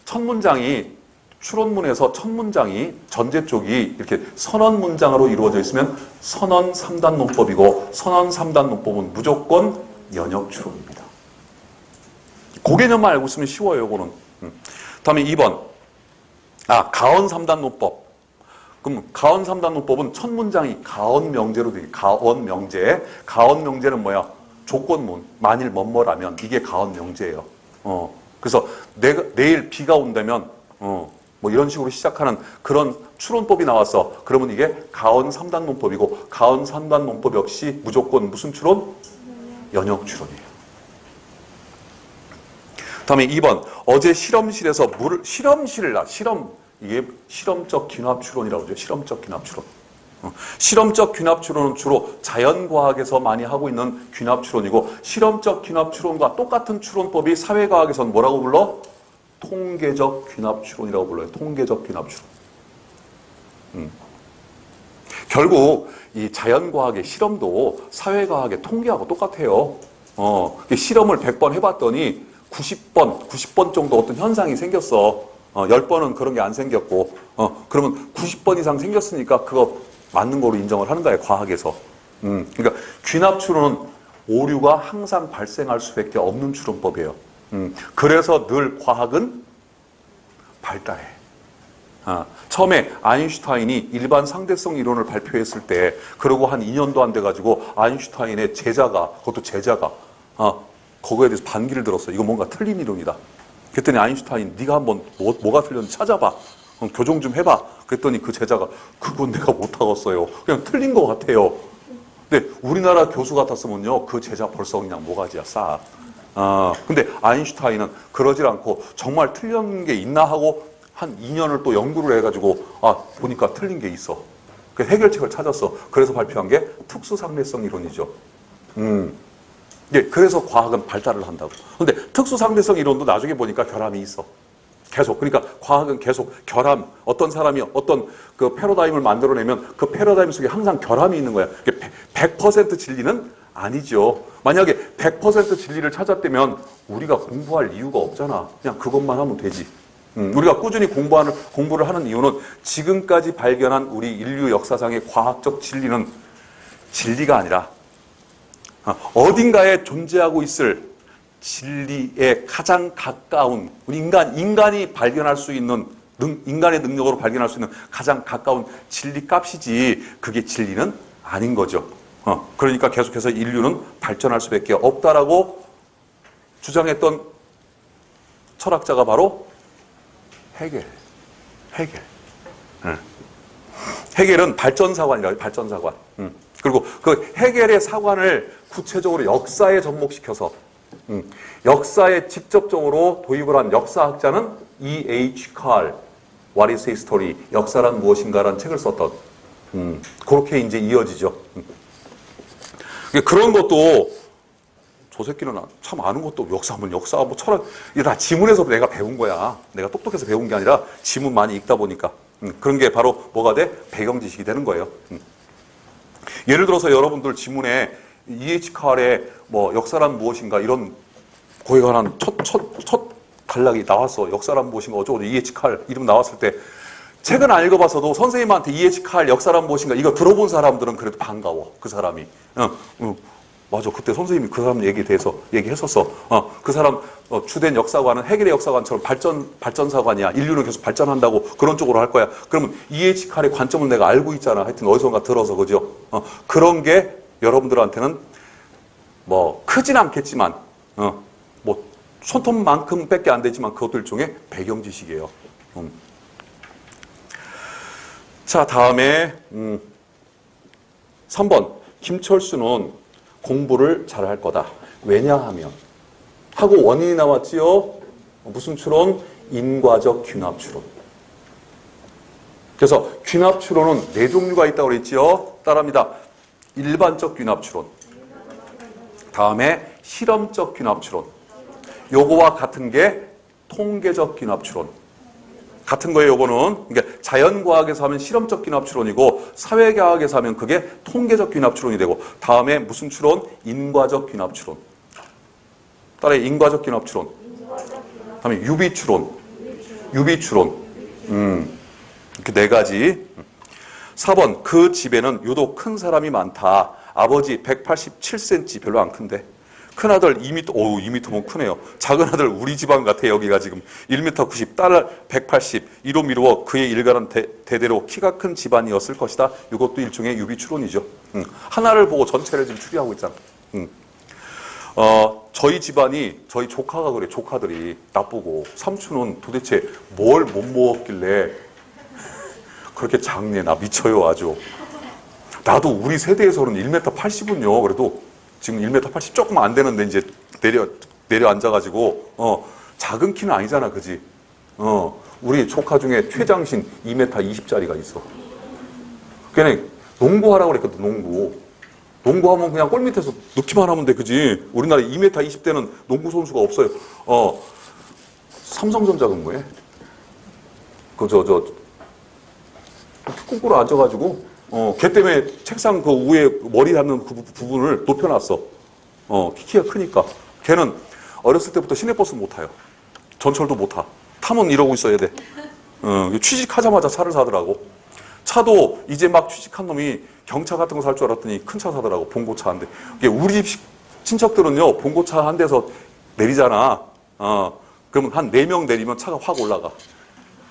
첫 문장이 추론문에서 첫 문장이 전제 쪽이 이렇게 선언 문장으로 이루어져 있으면 선언 3단 문법이고 선언 3단 문법은 무조건 연역 추론입니다. 그 개념만 알고 있으면 쉬워요, 이거는. 다음에 2번. 가언 3단 문법. 그럼 가언 3단 문법은 첫 문장이 가언 명제로 되게 가언 명제. 가언 명제는 뭐야? 조건문. 만일 뭐뭐라면 이게 가언 명제예요. 그래서 내일 비가 온다면 뭐 이런 식으로 시작하는 그런 추론법이 나왔어. 그러면 이게 가언 3단 문법이고 가언 3단 문법 역시 무조건 무슨 추론? 연역 추론이에요. 다음에 2번. 어제 실험실에서 이게 실험적 귀납 추론이라고 하죠. 실험적 귀납 추론. 실험적 귀납 추론은 주로 자연과학에서 많이 하고 있는 귀납 추론이고 실험적 귀납 추론과 똑같은 추론법이 사회과학에서는 뭐라고 불러? 통계적 귀납 추론이라고 불러요. 통계적 귀납 추론. 결국 이 자연과학의 실험도 사회과학의 통계하고 똑같아요. 실험을 100번 해봤더니 90번 정도 어떤 현상이 생겼어. 10번은 그런 게 안 생겼고, 그러면 90번 이상 생겼으니까 그거 맞는 거로 인정을 하는 거예요, 과학에서. 그러니까 귀납 추론은 오류가 항상 발생할 수밖에 없는 추론법이에요. 그래서 늘 과학은 발달해. 처음에 아인슈타인이 일반 상대성 이론을 발표했을 때, 그러고 한 2년도 안 돼가지고 아인슈타인의 그것도 제자가, 그거에 대해서 반기를 들었어. 이거 뭔가 틀린 이론이다. 그랬더니 아인슈타인, 네가 한번 뭐가 틀렸는지 찾아봐. 교정 좀 해봐. 그랬더니 그 제자가, 그건 내가 못하겠어요. 그냥 틀린 것 같아요. 근데 우리나라 교수 같았으면요, 그 제자 벌써 그냥 모가지야, 싹. 근데 아인슈타인은 그러질 않고 정말 틀린 게 있나 하고 한 2년을 또 연구를 해가지고 보니까 틀린 게 있어. 그 해결책을 찾았어. 그래서 발표한 게 특수상대성 이론이죠. 그래서 과학은 발달을 한다고. 근데 특수상대성 이론도 나중에 보니까 결함이 있어. 계속. 그러니까 과학은 계속 결함, 어떤 사람이 어떤 그 패러다임을 만들어내면 그 패러다임 속에 항상 결함이 있는 거야. 100% 진리는 아니죠. 만약에 100% 진리를 찾았다면 우리가 공부할 이유가 없잖아. 그냥 그것만 하면 되지. 우리가 꾸준히 공부를 하는 이유는 지금까지 발견한 우리 인류 역사상의 과학적 진리는 진리가 아니라 어딘가에 존재하고 있을 진리에 가장 가까운 우리 인간이 발견할 수 있는 인간의 능력으로 발견할 수 있는 가장 가까운 진리 값이지 그게 진리는 아닌 거죠. 그러니까 계속해서 인류는 발전할 수밖에 없다라고 주장했던 철학자가 바로 헤겔. 헤겔은 발전사관이라고 해요. 발전사관. 그리고 그 헤겔의 사관을 구체적으로 역사에 접목시켜서 역사에 직접적으로 도입을 한 역사학자는 E.H. 칼, What is History? 역사란 무엇인가라는 책을 썼던 그렇게 이제 이어지죠. 그런 것도 저 새끼는 참 아는 것도 역사 뭐 철학 이게 다 지문에서 내가 배운 거야. 내가 똑똑해서 배운 게 아니라 지문 많이 읽다 보니까 그런 게 바로 뭐가 돼? 배경 지식이 되는 거예요. 예를 들어서 여러분들 지문에 E.H. 칼의 뭐 역사란 무엇인가 이런 거기에 관한 첫 단락이 나왔어. 역사란 무엇인가 어쩌고 E.H. 칼 이름 나왔을 때 책은 안 읽어봤어도 선생님한테 E.H. 칼 역사란 무엇인가 이거 들어본 사람들은 그래도 반가워. 그 사람이. 맞아. 그때 선생님이 그 사람 얘기에 대해서 얘기했었어. 그 사람 주된 역사관은 헤겔의 역사관처럼 발전사관이야. 인류는 계속 발전한다고 그런 쪽으로 할 거야. 그러면 E.H. 칼의 관점을 내가 알고 있잖아. 하여튼 어디선가 들어서 그죠? 그런 게 여러분들한테는 뭐 크진 않겠지만 뭐 손톱만큼밖에 안 되지만 그것들 중에 배경 지식이에요. 자, 다음에 3번. 김철수는 공부를 잘할 거다. 왜냐하면 하고 원인이 나왔지요. 무슨 추론? 인과적 귀납 추론. 그래서 귀납 추론은 4종류가 있다고 그랬지요. 따라합니다. 일반적 균합 추론. 다음에 실험적 균합 추론. 요거와 같은 게 통계적 균합 추론. 같은 거예요, 요거는. 그러니까 자연과학에서 하면 실험적 균합 추론이고 사회과학에서 하면 그게 통계적 균합 추론이 되고 다음에 무슨 추론? 인과적 균합 추론. 따라해, 인과적 균합 추론. 다음에 유비 추론. 유비 추론. 이렇게 네 가지. 4번, 그 집에는 유독 큰 사람이 많다. 아버지 187cm, 별로 안 큰데. 큰아들 2m, 오우, 2m면 크네요. 작은아들 우리 집안 같아, 여기가 지금. 1m 90, 딸 180. 이로 미루어 그의 일가는 대대로 키가 큰 집안이었을 것이다. 이것도 일종의 유비 추론이죠. 하나를 보고 전체를 지금 추리하고 있잖아. 저희 집안이, 저희 조카가 그래, 조카들이 나쁘고, 삼촌은 도대체 뭘 못 먹었길래 그렇게 작네. 나 미쳐요, 아주. 나도 우리 세대에서는 1m 80은요, 그래도 지금 1m 80 조금 안 되는데 이제 내려 앉아가지고, 작은 키는 아니잖아, 그지? 우리 조카 중에 최장신 2m 20짜리가 있어. 걔네 농구하라고 그랬거든, 농구. 농구하면 그냥 골 밑에서 넣기만 하면 돼, 그지? 우리나라 2m 20대는 농구 선수가 없어요. 삼성전자 근무해. 꾹꾹 앉아가지고, 걔 때문에 책상 그 위에 머리 닿는 그 부분을 높여놨어. 키가 크니까. 걔는 어렸을 때부터 시내버스 못 타요. 전철도 못 타. 타면 이러고 있어야 돼. 취직하자마자 차를 사더라고. 차도 이제 막 취직한 놈이 경차 같은 거 살 줄 알았더니 큰 차 사더라고. 봉고차 한 대. 우리 집 친척들은요, 봉고차 한 대에서 내리잖아. 그러면 한 4명 내리면 차가 확 올라가.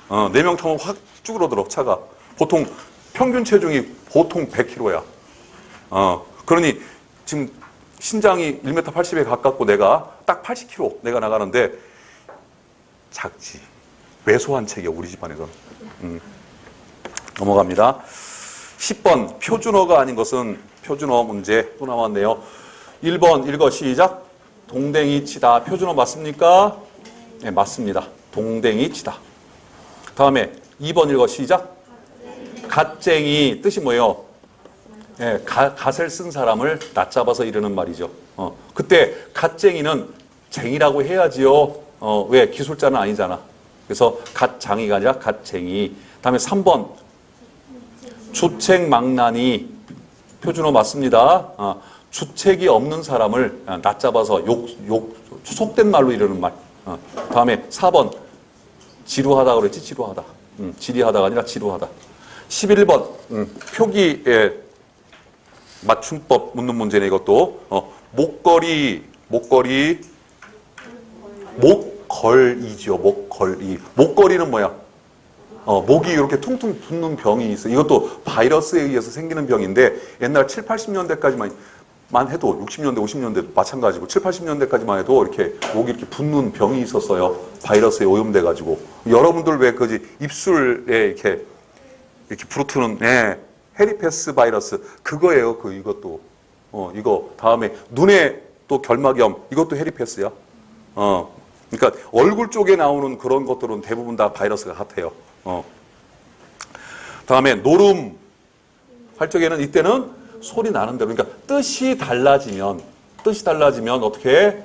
4명 타면 확 쭈그러들어, 차가. 보통 평균 체중이 보통 100kg야. 그러니 지금 신장이 1m 80에 가깝고 내가 딱 80kg 내가 나가는데 작지. 왜소한 책이야, 우리 집안에서는. 넘어갑니다. 10번, 표준어가 아닌 것은 표준어 문제 또 나왔네요. 1번 읽어 시작. 동댕이 치다. 표준어 맞습니까? 네, 맞습니다. 동댕이 치다. 다음에 2번 읽어 시작. 갓쟁이 뜻이 뭐예요? 예, 갓을 쓴 사람을 낮잡아서 이르는 말이죠. 그때 갓쟁이는 쟁이라고 해야지요. 왜? 기술자는 아니잖아. 그래서 갓장이가 아니라 갓쟁이. 다음에 3번 주책망나니. 표준어 맞습니다. 주책이 없는 사람을 낮잡아서 속된 말로 이르는 말. 다음에 4번 지루하다 그랬지. 지루하다. 지리하다가 아니라 지루하다. 11번 표기의 맞춤법 묻는 문제네, 이것도. 목걸이죠. 목걸이. 목걸이는 뭐야? 목이 이렇게 퉁퉁 붓는 병이 있어. 이것도 바이러스에 의해서 생기는 병인데 옛날 7, 80년대까지만 해도 60년대, 50년대도 마찬가지고 7, 80년대까지만 해도 이렇게 목이 이렇게 붓는 병이 있었어요. 바이러스에 오염돼 가지고. 여러분들 왜 그지 입술에 이렇게 부르트는 헤리페스 바이러스 그거예요. 이것도. 이거 다음에 눈에 또 결막염 이것도 헤리페스야. 그러니까 얼굴 쪽에 나오는 그런 것들은 대부분 다 바이러스가 같아요. 다음에 노름 할 적에는 이때는 소리 나는 대로, 그러니까 뜻이 달라지면 어떻게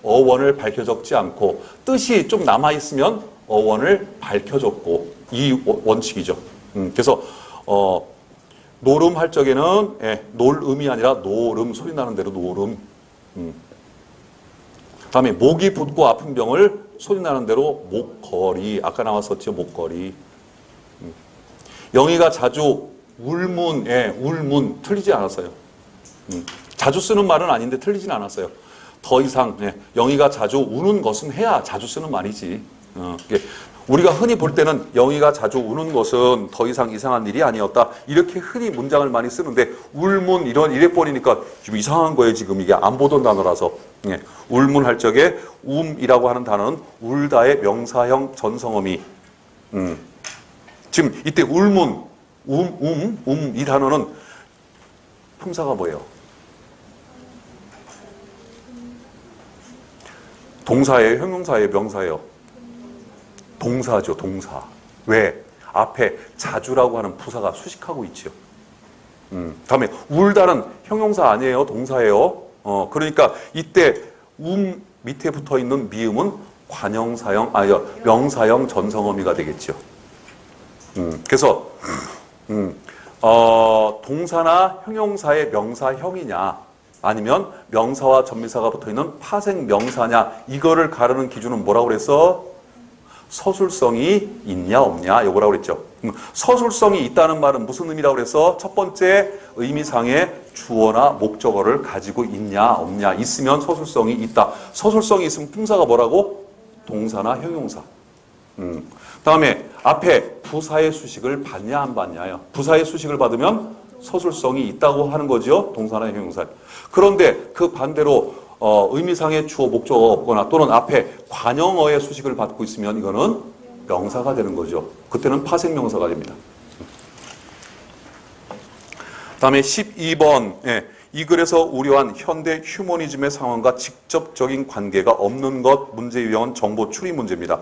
어원을 밝혀 적지 않고 뜻이 좀 남아 있으면 어원을 밝혀 적고 이 원칙이죠. 그래서 노름 할 적에는 놀음이 아니라 노름, 소리 나는 대로 노름. 다음에 목이 붓고 아픈 병을 소리 나는 대로 목걸이. 아까 나왔었죠, 목걸이. 영희가 자주 울문, 울문 틀리지 않았어요. 자주 쓰는 말은 아닌데 틀리진 않았어요. 더 이상 영희가 자주 우는 것은 해야 자주 쓰는 말이지. 우리가 흔히 볼 때는 영희가 자주 우는 것은 더 이상 이상한 일이 아니었다. 이렇게 흔히 문장을 많이 쓰는데 울문 이래버리니까 좀 이상한 거예요. 지금 이게 안 보던 단어라서. 울문 할 적에 움이라고 하는 단어는 울다의 명사형 전성어미. 지금 이때 울문, 이 단어는 품사가 뭐예요? 동사예요? 형용사예요? 명사예요? 동사죠, 동사. 왜? 앞에 자주라고 하는 부사가 수식하고 있죠. 다음에 울다는 형용사 아니에요, 동사예요. 그러니까 이때 밑에 붙어 있는 미음은 관형사형, 명사형 전성어미가 되겠죠. 그래서 동사나 형용사의 명사형이냐, 아니면 명사와 전미사가 붙어 있는 파생 명사냐, 이거를 가르는 기준은 뭐라고 그랬어? 서술성이 있냐 없냐, 이거라고 그랬죠. 서술성이 있다는 말은 무슨 의미라고 그래서 첫 번째 의미상의 주어나 목적어를 가지고 있냐 없냐, 있으면 서술성이 있다. 서술성이 있으면 품사가 뭐라고? 동사나 형용사. 다음에 앞에 부사의 수식을 받냐 안 받냐요. 부사의 수식을 받으면 서술성이 있다고 하는 거죠, 동사나 형용사. 그런데 그 반대로 의미상의 주어 목적어가 없거나 또는 앞에 관형어의 수식을 받고 있으면 이거는 명사가 되는 거죠. 그때는 파생명사가 됩니다. 다음에 12번. 이 글에서 우려한 현대 휴머니즘의 상황과 직접적인 관계가 없는 것, 문제 유형은 정보 추리 문제입니다.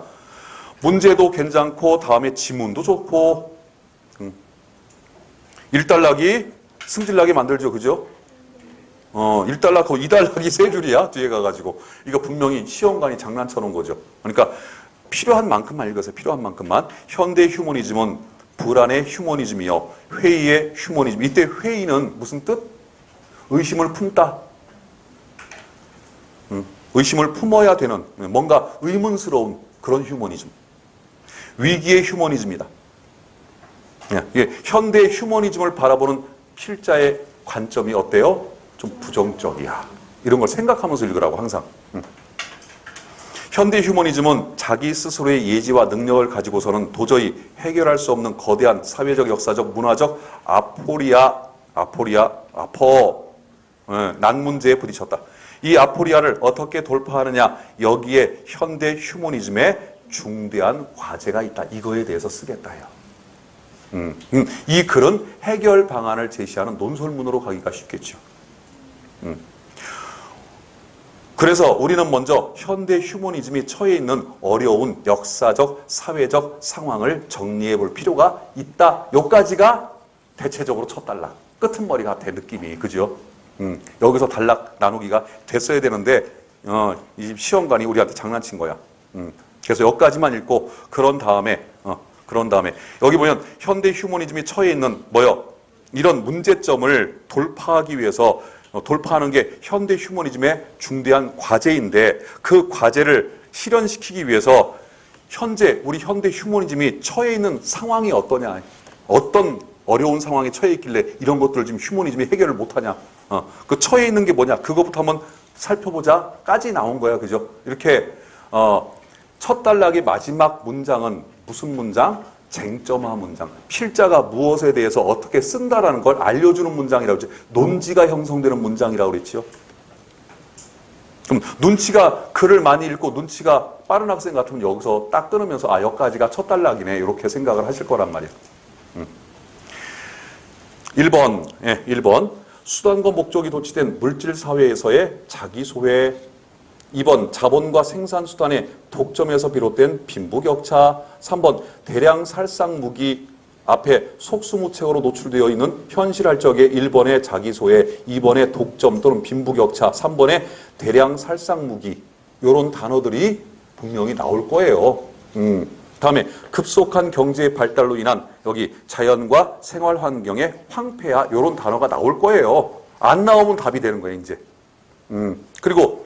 문제도 괜찮고 다음에 지문도 좋고 1단락이 승질나게 만들죠. 그죠? 1단락하고 2단락이 세 줄이야. 뒤에 가가지고. 이거 분명히 시험관이 장난쳐 놓은 거죠. 그러니까 필요한 만큼만 읽으세요. 필요한 만큼만. 현대 휴머니즘은 불안의 휴머니즘이요. 회의의 휴머니즘. 이때 회의는 무슨 뜻? 의심을 품다. 의심을 품어야 되는 뭔가 의문스러운 그런 휴머니즘. 위기의 휴머니즘이다. 예, 현대 휴머니즘을 바라보는 필자의 관점이 어때요? 좀 부정적이야. 이런 걸 생각하면서 읽으라고 항상. 현대 휴머니즘은 자기 스스로의 예지와 능력을 가지고서는 도저히 해결할 수 없는 거대한 사회적, 역사적, 문화적 난 문제에 부딪혔다. 이 아포리아를 어떻게 돌파하느냐, 여기에 현대 휴머니즘의 중대한 과제가 있다. 이거에 대해서 쓰겠다요. 이 글은 해결 방안을 제시하는 논설문으로 가기가 쉽겠죠. 그래서 우리는 먼저 현대 휴머니즘이 처해 있는 어려운 역사적, 사회적 상황을 정리해 볼 필요가 있다. 여기까지가 대체적으로 첫 단락. 끄트머리 같아, 느낌이. 그죠? 여기서 단락 나누기가 됐어야 되는데 이 시험관이 우리한테 장난친 거야. 그래서 여기까지만 읽고 그런 다음에 여기 보면 현대 휴머니즘이 처해 있는 이런 문제점을 돌파하기 위해서 돌파하는 게 현대 휴머니즘의 중대한 과제인데 그 과제를 실현시키기 위해서 현재 우리 현대 휴머니즘이 처해 있는 상황이 어떠냐, 어떤 어려운 상황에 처해 있길래 이런 것들을 지금 휴머니즘이 해결을 못하냐, 그 처해 있는 게 뭐냐, 그거부터 한번 살펴보자까지 나온 거야. 그죠? 이렇게 첫 단락의 마지막 문장은 무슨 문장? 쟁점화 문장. 필자가 무엇에 대해서 어떻게 쓴다라는 걸 알려주는 문장이라고 했죠. 논지가 형성되는 문장이라고 그랬죠. 그럼 눈치가 글을 많이 읽고 눈치가 빠른 학생 같으면 여기서 딱 끊으면서 여기까지가 첫 단락이네, 이렇게 생각을 하실 거란 말이야. 1번. 수단과 목적이 도취된 물질사회에서의 자기소외. 2번. 자본과 생산수단의 독점에서 비롯된 빈부격차. 3번. 대량 살상무기 앞에 속수무책으로 노출되어 있는 현실활적의 1번의 자기소외, 2번의 독점 또는 빈부격차, 3번의 대량 살상무기, 이런 단어들이 분명히 나올 거예요. 다음에 급속한 경제의 발달로 인한 여기 자연과 생활환경의 황폐화, 이런 단어가 나올 거예요. 안 나오면 답이 되는 거예요, 이제. 그리고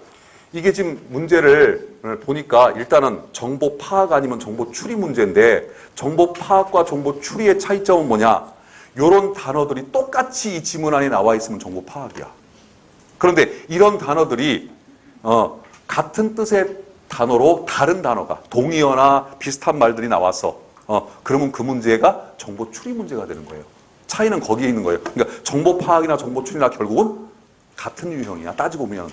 이게 지금 문제를 보니까 일단은 정보 파악 아니면 정보 추리 문제인데, 정보 파악과 정보 추리의 차이점은 뭐냐? 이런 단어들이 똑같이 이 지문 안에 나와 있으면 정보 파악이야. 그런데 이런 단어들이 같은 뜻의 단어로 다른 단어가 동의어나 비슷한 말들이 나와서 그러면 그 문제가 정보 추리 문제가 되는 거예요. 차이는 거기에 있는 거예요. 그러니까 정보 파악이나 정보 추리나 결국은 같은 유형이야. 따지고 보면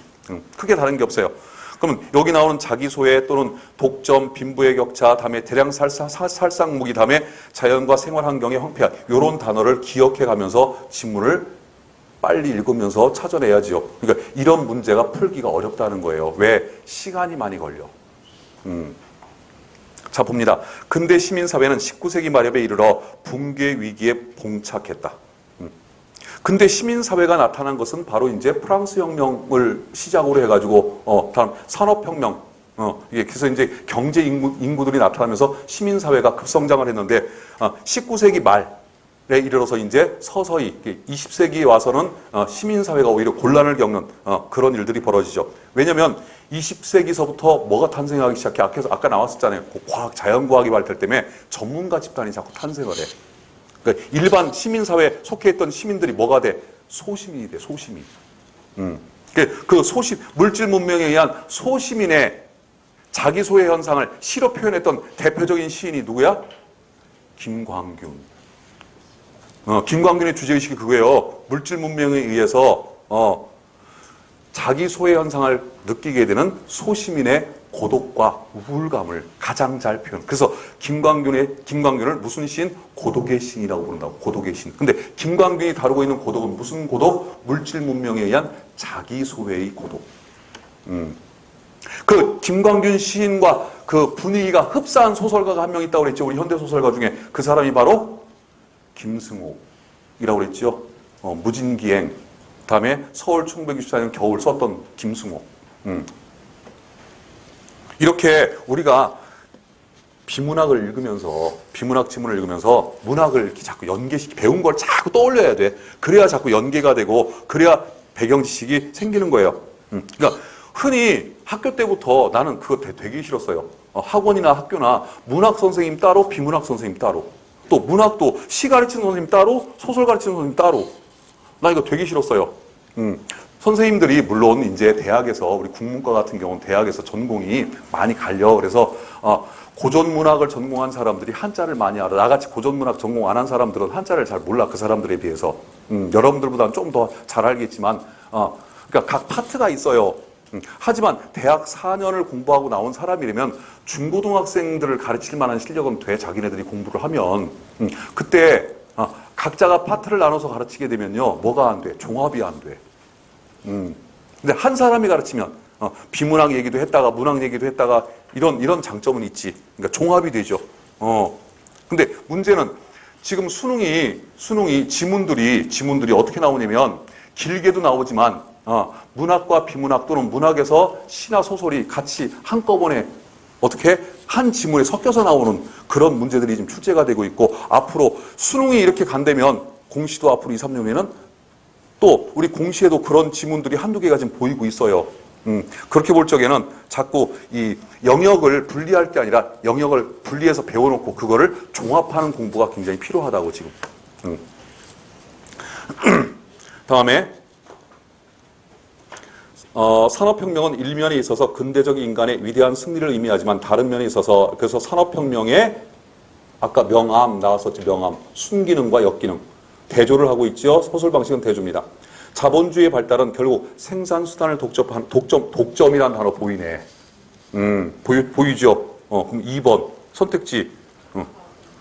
크게 다른 게 없어요. 그러면 여기 나오는 자기소외 또는 독점, 빈부의 격차, 다음에 대량 살상무기, 다음에 자연과 생활환경의 황폐화, 이런 단어를 기억해 가면서 지문을 빨리 읽으면서 찾아내야지요. 그러니까 이런 문제가 풀기가 어렵다는 거예요. 왜? 시간이 많이 걸려. 자, 봅니다. 근대 시민사회는 19세기 말엽에 이르러 붕괴 위기에 봉착했다. 근데 시민사회가 나타난 것은 바로 이제 프랑스 혁명을 시작으로 해가지고, 다음 산업혁명, 그래서 이제 경제 인구들이 나타나면서 시민사회가 급성장을 했는데, 19세기 말에 이르러서 이제 서서히 20세기에 와서는 시민사회가 오히려 곤란을 겪는 그런 일들이 벌어지죠. 왜냐면 20세기서부터 뭐가 탄생하기 시작해? 아까 나왔었잖아요. 과학, 자연과학이 발달 때문에 전문가 집단이 자꾸 탄생을 해. 그러니까 일반 시민사회에 속해 있던 시민들이 뭐가 돼? 소시민이 돼, 소시민. 그 물질 문명에 의한 소시민의 자기 소외 현상을 시로 표현했던 대표적인 시인이 누구야? 김광균. 김광균의 주제의식이 그거예요. 물질 문명에 의해서 자기 소외 현상을 느끼게 되는 소시민의 고독과 우울감을 가장 잘 표현. 그래서 김광균을 무슨 시인? 고독의 시인이라고 부른다고. 고독의 시인. 근데 김광균이 다루고 있는 고독은 무슨 고독? 물질 문명에 의한 자기 소외의 고독. 그 김광균 시인과 그 분위기가 흡사한 소설가가 한 명 있다고 그랬죠. 우리 현대 소설가 중에 그 사람이 바로 김승호이라고 그랬죠. 무진기행. 다음에 서울 1964년 겨울 썼던 김승호. 이렇게 우리가 비문학을 읽으면서, 비문학 지문을 읽으면서 문학을 이렇게 자꾸 배운 걸 자꾸 떠올려야 돼. 그래야 자꾸 연계가 되고, 그래야 배경 지식이 생기는 거예요. 그러니까 흔히 학교 때부터 나는 그거 되게 싫었어요. 학원이나 학교나 문학 선생님 따로, 비문학 선생님 따로. 또 문학도 시 가르치는 선생님 따로, 소설 가르치는 선생님 따로. 나 이거 되게 싫었어요. 선생님들이 물론 이제 대학에서, 우리 국문과 같은 경우는 대학에서 전공이 많이 갈려. 그래서 고전문학을 전공한 사람들이 한자를 많이 알아. 나같이 고전문학 전공 안 한 사람들은 한자를 잘 몰라. 그 사람들에 비해서. 여러분들보다는 좀 더 잘 알겠지만, 그러니까 각 파트가 있어요. 하지만 대학 4년을 공부하고 나온 사람이라면 중고등학생들을 가르칠 만한 실력은 돼. 자기네들이 공부를 하면. 그때 각자가 파트를 나눠서 가르치게 되면요. 뭐가 안 돼? 종합이 안 돼. 근데 한 사람이 가르치면 비문학 얘기도 했다가 문학 얘기도 했다가 이런 장점은 있지. 그러니까 종합이 되죠. 근데 문제는 지금 수능이 지문들이 어떻게 나오냐면 길게도 나오지만 문학과 비문학 또는 문학에서 시나 소설이 같이 한꺼번에 어떻게 한 지문에 섞여서 나오는 그런 문제들이 지금 출제가 되고 있고, 앞으로 수능이 이렇게 간다면 공시도 앞으로 2, 3년 후에는 또 우리 공시에도 그런 지문들이 한두 개가 지금 보이고 있어요. 그렇게 볼 적에는 자꾸 이 영역을 분리할 게 아니라 영역을 분리해서 배워놓고 그거를 종합하는 공부가 굉장히 필요하다고 지금. 다음에 산업혁명은 일면에 있어서 근대적 인간의 위대한 승리를 의미하지만 다른 면에 있어서, 그래서 산업혁명의 아까 명암 나왔었지. 명암, 순기능과 역기능 대조를 하고 있죠. 소설 방식은 대조입니다. 자본주의의 발달은 결국 생산수단을 독점이라는 단어 보이네. 보이죠. 그럼 2번 선택지.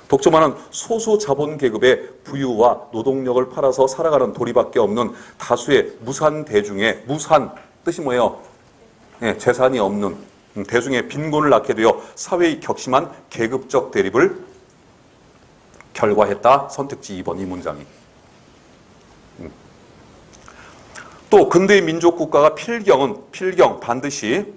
독점하는 소수 자본 계급의 부유와 노동력을 팔아서 살아가는 도리밖에 없는 다수의 무산 대중의, 무산 뜻이 뭐예요? 재산이 없는 대중의 빈곤을 낳게 되어 사회의 격심한 계급적 대립을 결과했다. 선택지 2번 이 문장이. 또 근대의 민족 국가가 필경 반드시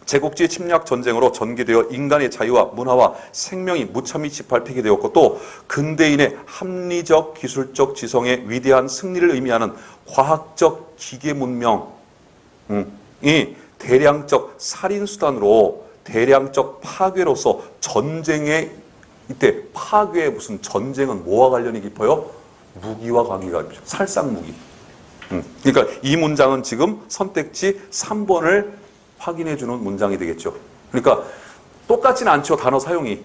제국지 침략 전쟁으로 전개되어 인간의 자유와 문화와 생명이 무참히 짓밟히게 되었고, 또 근대인의 합리적 기술적 지성의 위대한 승리를 의미하는 과학적 기계 문명이 대량적 살인 수단으로 대량적 파괴로서 전쟁의, 이때 파괴의 무슨 전쟁은 뭐와 관련이 깊어요? 무기와 관계가 깊죠. 살상 무기. 그러니까 이 문장은 지금 선택지 3번을 확인해주는 문장이 되겠죠. 그러니까 똑같지는 않죠. 단어 사용이.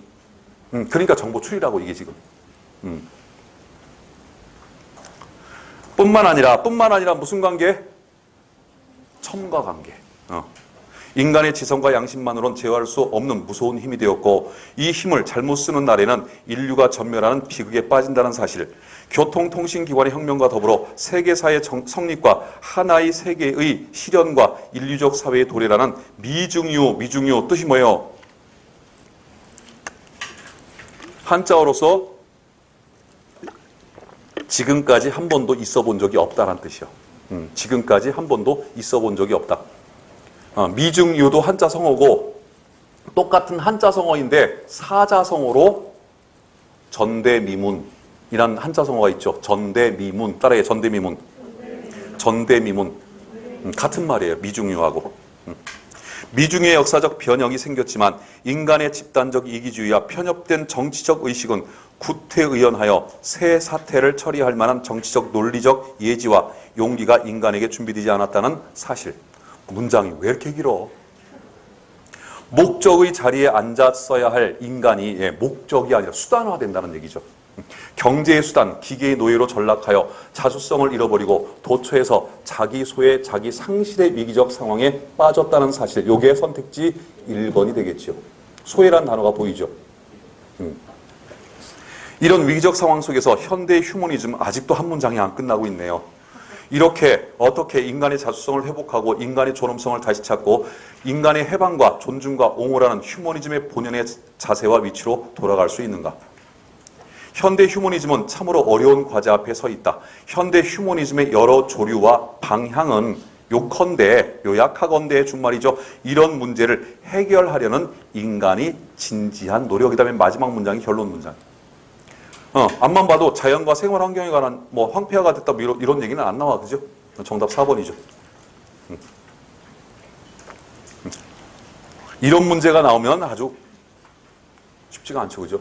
그러니까 정보 추리라고 이게 지금. 뿐만 아니라 무슨 관계? 첨가 관계. 인간의 지성과 양심만으로는 제어할 수 없는 무서운 힘이 되었고, 이 힘을 잘못 쓰는 날에는 인류가 전멸하는 비극에 빠진다는 사실, 교통통신기관의 혁명과 더불어 세계사의 성립과 하나의 세계의 실현과 인류적 사회의 도래라는 미중유 뜻이 뭐예요? 한자어로서 지금까지 한 번도 있어 본 적이 없다는 뜻이요. 지금까지 한 번도 있어 본 적이 없다. 미중유도 한자성어고 똑같은 한자성어인데 사자성어로 전대미문이란 한자성어가 있죠. 전대미문. 따라해. 전대미문. 전대미문. 같은 말이에요. 미중유하고. 미중유의 역사적 변형이 생겼지만 인간의 집단적 이기주의와 편협된 정치적 의식은 구태의연하여 새 사태를 처리할 만한 정치적 논리적 예지와 용기가 인간에게 준비되지 않았다는 사실. 문장이 왜 이렇게 길어? 목적의 자리에 앉았어야 할 인간이 목적이 아니라 수단화된다는 얘기죠. 경제의 수단, 기계의 노예로 전락하여 자주성을 잃어버리고 도처에서 자기 소외, 자기 상실의 위기적 상황에 빠졌다는 사실. 요게 선택지 1번이 되겠죠. 소외란 단어가 보이죠. 이런 위기적 상황 속에서 현대 휴머니즘 아직도 한 문장이 안 끝나고 있네요. 이렇게 어떻게 인간의 자주성을 회복하고 인간의 존엄성을 다시 찾고 인간의 해방과 존중과 옹호라는 휴머니즘의 본연의 자세와 위치로 돌아갈 수 있는가? 현대 휴머니즘은 참으로 어려운 과제 앞에 서 있다. 현대 휴머니즘의 여러 조류와 방향은 요약하건대 준말이죠. 이런 문제를 해결하려는 인간이 진지한 노력이다. 맨 마지막 문장이 결론 문장. 앞만 봐도 자연과 생활 환경에 관한 황폐화가 됐다 이런 얘기는 안 나와. 그죠? 정답 4번이죠. 이런 문제가 나오면 아주 쉽지가 않죠. 그죠?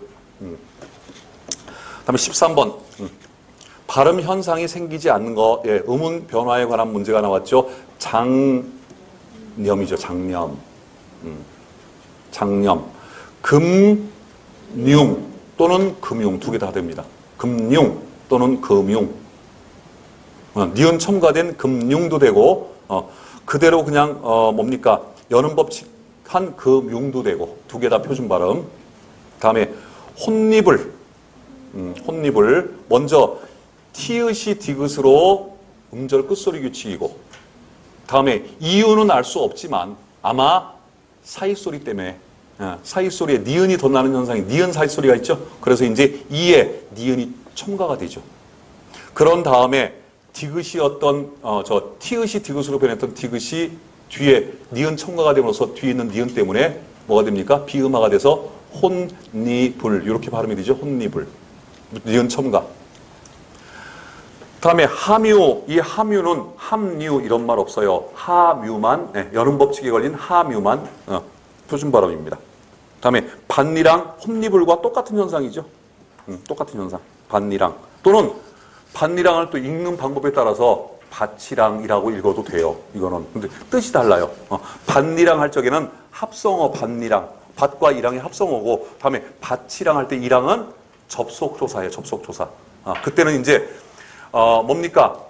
다음에 13번. 발음 현상이 생기지 않는 것, 음운 변화에 관한 문제가 나왔죠. 장념이죠. 장념. 장념. 금융 또는 금융 두 개 다 됩니다. 금융 또는 금융. 니은 첨가된 금융도 되고 그대로 그냥 뭡니까? 여는 법칙한 금융도 되고 두 개 다 표준 발음. 다음에 혼입을 혼입을 먼저 티읕이 디귿으로 음절 끝소리 규칙이고 다음에 이유는 알 수 없지만 아마 사이소리 때문에 사이소리에 니은이 더 나는 현상이 니은 사이소리가 있죠. 그래서 이제 이에 니은이 첨가가 되죠. 그런 다음에 디귿이었던 티읕이 디귿으로 변했던 디귿이 뒤에 니은 첨가가 되면서 뒤에 있는 니은 때문에 뭐가 됩니까? 비음화가 돼서 혼니불 이렇게 발음이 되죠. 혼니불. 니은 첨가. 다음에 함유. 이 함유는 함유 이런 말 없어요. 하뮤만 여름 법칙에 걸린 하뮤만 표준 발음입니다. 다음에 반니랑 혼니불과 똑같은 현상이죠. 똑같은 현상. 반니랑 또는 반니랑을 또 읽는 방법에 따라서 밭이랑이라고 읽어도 돼요. 이거는 근데 뜻이 달라요. 반니랑 할 적에는 합성어 반니랑 밭과 이랑의 합성어고 다음에 밭이랑 할 때 이랑은 접속조사예요. 접속조사. 그때는 이제 뭡니까?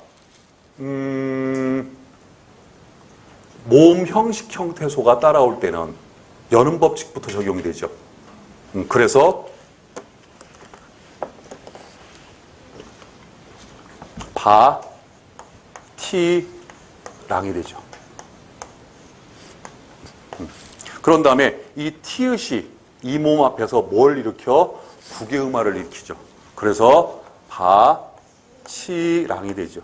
모음 형식 형태소가 따라올 때는 여는 법칙부터 적용이 되죠. 그래서 바, 티, 랑이 되죠. 그런 다음에 이 티읕이 이 모음 앞에서 뭘 일으켜? 부계음화를 일으키죠. 그래서 바, 치, 랑이 되죠.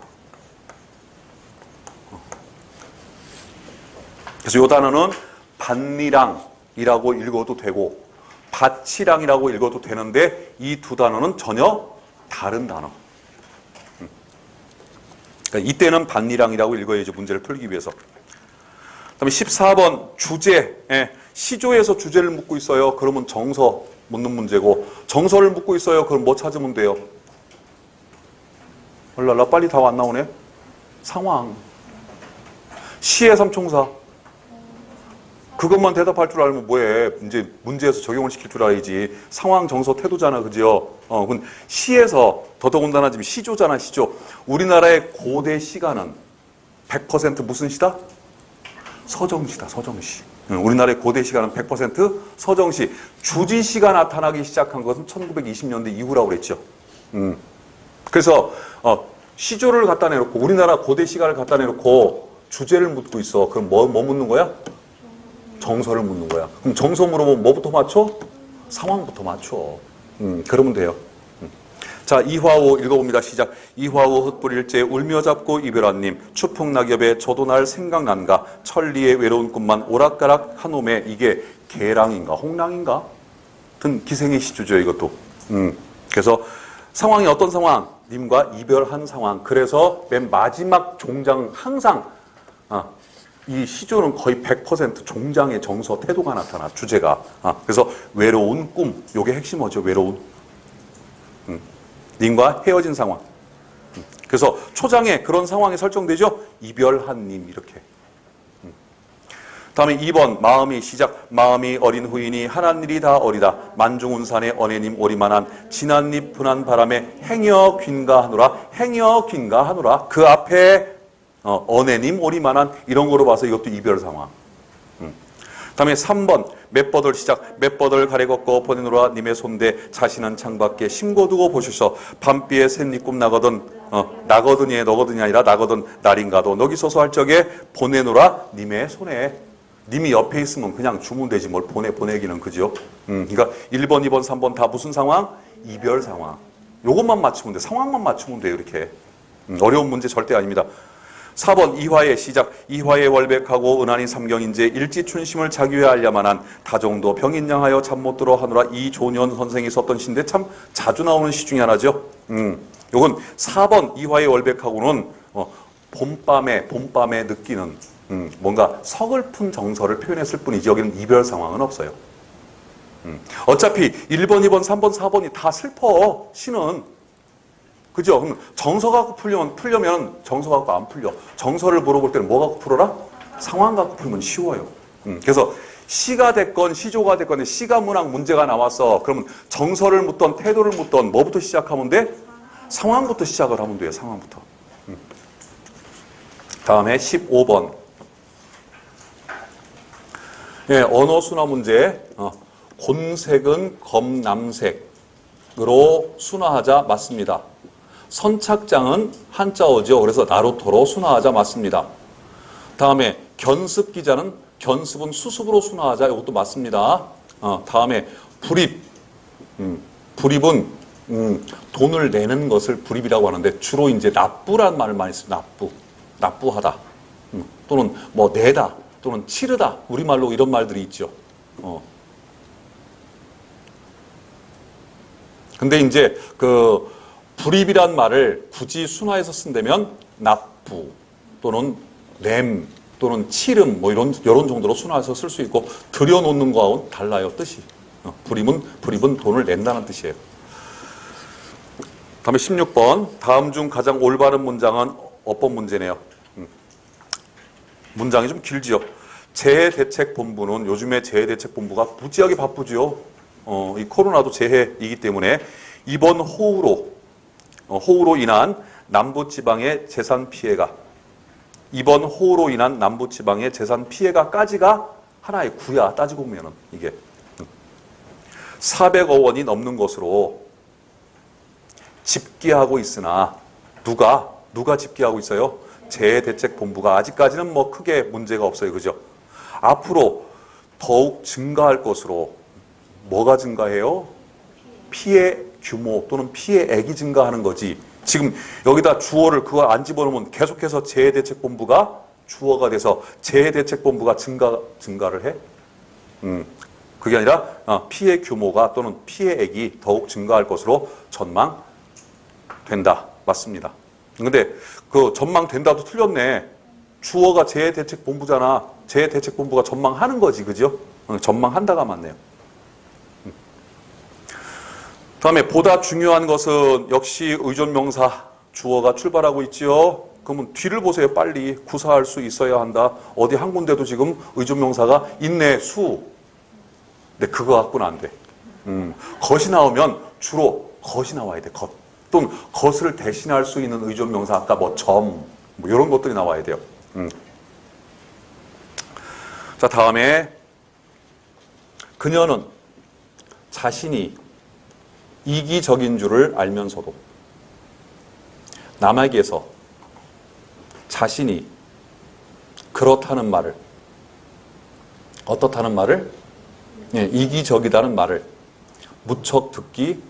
그래서 이 단어는 반니랑이라고 읽어도 되고 밭이랑이라고 읽어도 되는데 이 두 단어는 전혀 다른 단어. 그러니까 이때는 반니랑이라고 읽어야죠. 문제를 풀기 위해서. 그다음에 14번 주제. 시조에서 주제를 묻고 있어요. 그러면 정서 묻는 문제고 정서를 묻고 있어요. 그럼 뭐 찾으면 돼요? 얼랄라 빨리 다 안 나오네. 상황. 시의 삼총사. 그것만 대답할 줄 알면 뭐해. 이제 문제에서 적용을 시킬 줄 알아야지. 상황, 정서, 태도잖아. 그죠? 근데 시에서 더더군다나 지금 시조잖아. 시조. 우리나라의 고대 시가는 100% 무슨 시다? 서정시다. 서정시. 우리나라의 고대 시가는 100% 서정시. 주지시가 나타나기 시작한 것은 1920년대 이후라고 그랬죠. 그래서 시조를 갖다 내놓고 우리나라 고대 시가를 갖다 내놓고 주제를 묻고 있어. 그럼 뭐 묻는 거야? 정서를 묻는 거야. 그럼 정서 물어보면 뭐부터 맞춰? 상황부터 맞춰. 그러면 돼요. 자, 이화오 읽어봅니다. 시작. 이화오 흩뿌릴째 울며 잡고 이별한님 추풍낙엽에 저도 날 생각난가 천리의 외로운 꿈만 오락가락 한놈에 이게 개랑인가 홍랑인가? 같은 기생의 시주죠, 이것도. 그래서 상황이 어떤 상황? 님과 이별한 상황. 그래서 맨 마지막 종장 항상 이 시조는 거의 100% 종장의 정서 태도가 나타나 주제가. 그래서 외로운 꿈. 요게 핵심어죠. 외로운. 님과 헤어진 상황. 그래서 초장에 그런 상황이 설정되죠. 이별한 님 이렇게. 다음에 2번 마음이 시작. 마음이 어린 후이니 하란 일이 다 어리다. 만중운산에 언해님 오리만한 진한잎 분한 바람에 행여 균가하노라. 행여 균가하노라. 그 앞에 언해님 오리만한 이런 거로 봐서 이것도 이별 상황. 다음에 3번 맷버들 시작. 맷버들 가래 걷고 보내노라 님의 손대 자신은 창밖에 심고두고 보시소. 밤비에 샌잎꿈 나거든 나거든이 너거든이 아니라 나거든 날인가도 너기 서서 할 적에 보내노라 님의 손에. 님이 옆에 있으면 그냥 주면 되지 뭘 보내기는 그죠? 그러니까 1번, 2번, 3번 다 무슨 상황? 이별 상황. 요것만 맞추면 돼. 상황만 맞추면 돼요. 이렇게. 어려운 문제 절대 아닙니다. 4번 이화의 시작. 이화의 월백하고 은한이 삼경인제 일지춘심을 자기에 알야만한 다정도 병인양하여 잠 못 들어 하노라. 이조년 선생이 썼던 시인데 참 자주 나오는 시 중에 하나죠. 요건 4번 이화의 월백하고는 봄밤에 느끼는 뭔가 서글픈 정서를 표현했을 뿐이지 여기는 이별 상황은 없어요. 어차피 1번, 2번, 3번, 4번이 다 슬퍼 시는. 그죠? 그럼 정서 갖고 풀려면 정서 갖고 안 풀려. 정서를 물어볼 때는 뭐 갖고 풀어라? 상황 갖고 풀면 쉬워요. 그래서 시가 됐건 시조가 됐건 시가 문학 문제가 나왔어. 그러면 정서를 묻던 태도를 묻던 뭐부터 시작하면 돼? 상황부터 시작을 하면 돼요. 상황부터. 다음에 15번. 예, 언어 순화 문제. 곤색은 검남색으로 순화하자 맞습니다. 선착장은 한자어죠. 그래서 나루토로 순화하자 맞습니다. 다음에 견습 기자는 견습은 수습으로 순화하자. 이것도 맞습니다. 다음에 불입. 불입은 돈을 내는 것을 불입이라고 하는데 주로 이제 납부란 말을 많이 써요. 납부하다. 또는 뭐 내다. 또는 치르다. 우리말로 이런 말들이 있죠. 근데 이제 그 불입이란 말을 굳이 순화해서 쓴다면 납부 또는 냄 또는 치름 뭐 이런 정도로 순화해서 쓸 수 있고 들여놓는 거하고는 달라요. 뜻이. 불입은 돈을 낸다는 뜻이에요. 다음에 16번. 다음 중 가장 올바른 문장은 어법 문제네요. 문장이 좀 길지요. 재해대책본부는 요즘에 재해대책본부가 무지하게 바쁘죠. 이 코로나도 재해이기 때문에 이번 호우로 인한 남부지방의 재산 피해가 이번 호우로 인한 남부지방의 재산 피해가까지가 하나의 구야. 따지고 보면은 이게 400억 원이 넘는 것으로 집계하고 있으나 누가 집계하고 있어요? 재해대책본부가. 아직까지는 뭐 크게 문제가 없어요. 그죠? 앞으로 더욱 증가할 것으로 뭐가 증가해요? 피해 규모 또는 피해액이 증가하는 거지. 지금 여기다 주어를 그거 안 집어넣으면 계속해서 재해대책본부가 주어가 돼서 재해대책본부가 증가를 해? 그게 아니라 피해 규모가 또는 피해액이 더욱 증가할 것으로 전망된다. 맞습니다. 근데 그 전망된다도 틀렸네. 주어가 재해대책본부잖아. 재해대책본부가 전망하는 거지. 그죠? 전망한다가 맞네요. 다음에 보다 중요한 것은 역시 의존명사 주어가 출발하고 있지요. 그러면 뒤를 보세요. 빨리 구사할 수 있어야 한다. 어디 한 군데도 지금 의존명사가 있네. 수. 근데 그거 갖고는 안 돼. 것이 나오면 주로 것이 나와야 돼. 것. 또는 것을 대신할 수 있는 의존명사. 아까 뭐 점. 뭐 이런 것들이 나와야 돼요. 자, 다음에 그녀는 자신이 이기적인 줄을 알면서도 남에게서 자신이 그렇다는 말을 어떻다는 말을 이기적이다는 말을 무척 듣기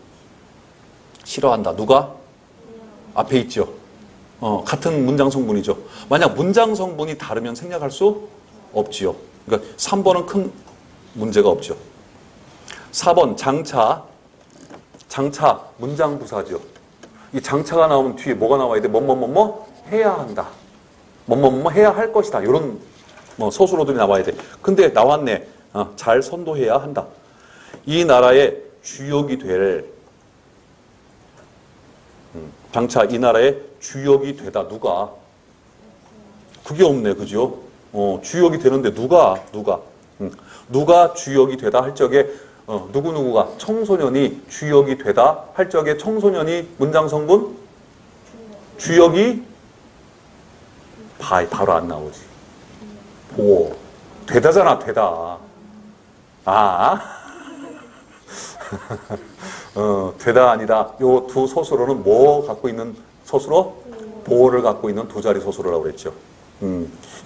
싫어한다. 누가? 앞에 있죠. 같은 문장 성분이죠. 만약 문장 성분이 다르면 생략할 수 없지요. 그러니까 3번은 큰 문제가 없죠. 4번 장차. 장차 문장 부사죠. 이 장차가 나오면 뒤에 뭐가 나와야 돼? 뭐뭐뭐뭐 해야 한다. 뭐뭐뭐 해야 할 것이다. 이런 서술어들이 나와야 돼. 근데 나왔네. 잘 선도해야 한다. 이 나라의 주역이 될 장차 이 나라의 주역이 되다. 누가? 그게 없네. 그죠? 주역이 되는데 누가 주역이 되다 할 적에 누구누구가 청소년이 주역이 되다 할 적에 청소년이 문장 성분 주역이 바로 안 나오지. 보호. 되다잖아. 되다. 되다 아니다. 요 두 서술어는 뭐 갖고 있는 서술어? 보호를 갖고 있는 두 자리 서술어라고 그랬죠.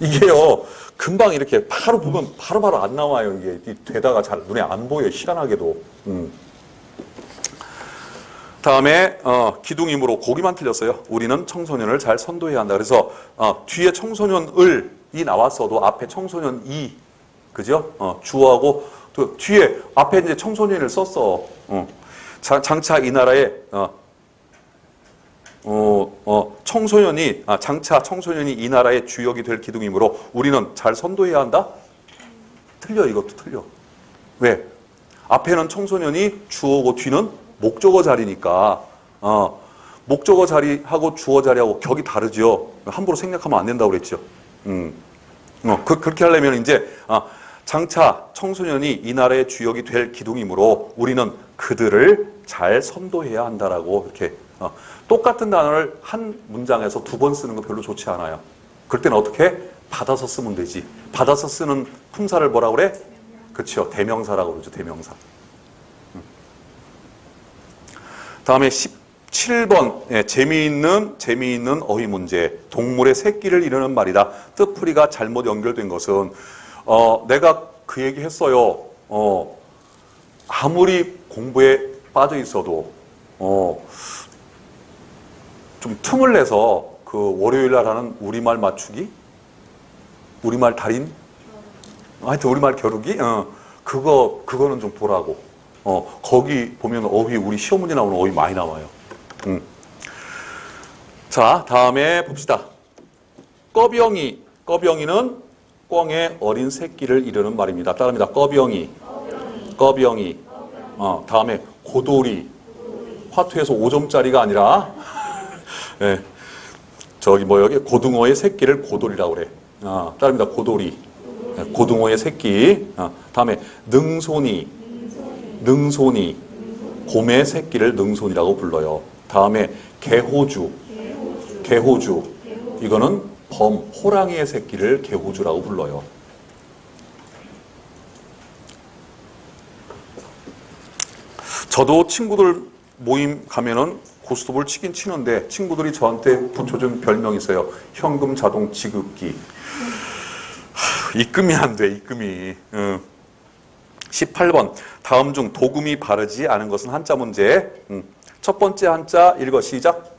이게요, 금방 이렇게 바로 보면 바로바로 안 나와요. 이게 되다가 잘 눈에 안 보여요. 희한하게도. 다음에 기둥임으로 고기만 틀렸어요. 우리는 청소년을 잘 선도해야 한다. 그래서 뒤에 청소년을이 나왔어도 앞에 청소년이, 그죠? 주어하고 또 뒤에 앞에 이제 청소년을 썼어. 장차 이 나라에 장차 청소년이 이 나라의 주역이 될 기둥이므로 우리는 잘 선도해야 한다? 틀려. 이것도 틀려. 왜? 앞에는 청소년이 주어고 뒤는 목적어 자리니까 목적어 자리하고 주어 자리하고 격이 다르죠. 함부로 생략하면 안 된다고 그랬죠. 그렇게 하려면 이제 장차 청소년이 이 나라의 주역이 될 기둥이므로 우리는 그들을 잘 선도해야 한다라고 이렇게 똑같은 단어를 한 문장에서 두 번 쓰는 거 별로 좋지 않아요. 그럴 때는 어떻게? 받아서 쓰면 되지. 받아서 쓰는 품사를 뭐라고 그래? 그렇죠. 대명사라고 그러죠. 대명사. 다음에 17번 재미있는 어휘 문제. 동물의 새끼를 이르는 말이다. 뜻풀이가 잘못 연결된 것은 내가 그 얘기 했어요. 아무리 공부에 빠져 있어도 좀 틈을 내서 그 월요일 날 하는 우리말 맞추기? 우리말 달인? 하여튼 우리말 겨루기? 그거는 좀 보라고. 거기 보면 어휘, 우리 시험 문제 나오는 어휘 많이 나와요. 자, 다음에 봅시다. 꺼병이는 꿩의 어린 새끼를 이르는 말입니다. 따라합니다. 꺼병이. 다음에 고돌이. 화투에서 5점짜리가 아니라 네, 여기 고등어의 새끼를 고돌이라고 그래. 따라합니다. 고돌이. 네, 고등어의 새끼. 다음에 능손이. 곰의 새끼를 능손이라고 불러요. 다음에 개호주. 이거는 호랑이의 새끼를 개호주라고 불러요. 저도 친구들 모임 가면은 고스톱을 치긴 치는데 친구들이 저한테 붙여준 별명이 있어요. 현금 자동 지급기. 입금이 안 돼. 입금이. 18번 다음 중 도금이 바르지 않은 것은 한자 문제. 첫 번째 한자 읽어 시작.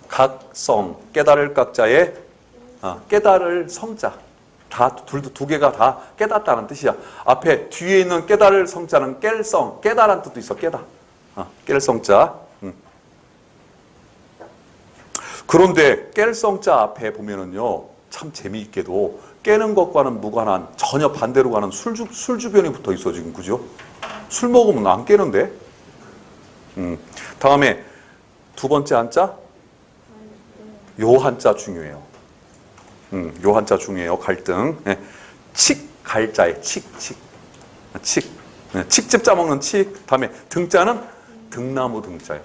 각성. 깨달을 각자에 깨달을 성자. 두 개가 다 깨닫다는 뜻이야. 앞에 뒤에 있는 깨달을 성자는 깰성. 깨달은 뜻도 있어. 깰 성자. 그런데 깰 성자 앞에 보면은요, 참 재미있게도 깨는 것과는 무관한 전혀 반대로 가는 술 주변이 붙어 있어 지금. 그죠? 술 먹으면 안 깨는데. 다음에 두 번째 한자. 요 한자 중요해요. 요 한자 중요해요. 갈등. 네. 갈자에 칙. 네. 칡즙 짜먹는 칡. 다음에 등자는 등나무 등자예요.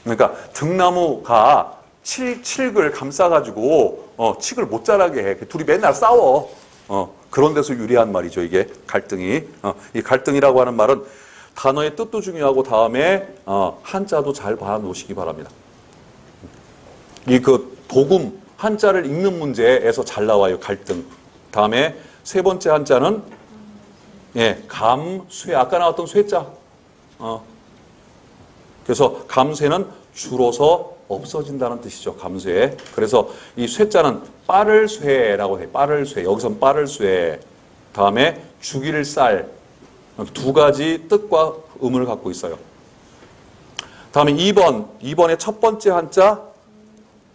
그러니까 등나무가 칡을 감싸가지고 칡을 못 자라게 해. 둘이 맨날 싸워. 그런 데서 유리한 말이죠. 이게 갈등이. 이 갈등이라고 하는 말은 단어의 뜻도 중요하고 다음에 한자도 잘 봐놓으시기 바랍니다. 이 도금 한자를 읽는 문제에서 잘 나와요. 갈등. 다음에 세 번째 한자는 쇠. 아까 나왔던 쇠자. 그래서 감쇠는 줄어서 없어진다는 뜻이죠. 감쇠. 그래서 이 쇠자는 빠를 쇠라고 해요. 빠를 쇠. 여기선 빠를 쇠. 다음에 주기를 쌀. 두 가지 뜻과 의문을 갖고 있어요. 다음에 2번의 첫 번째 한자,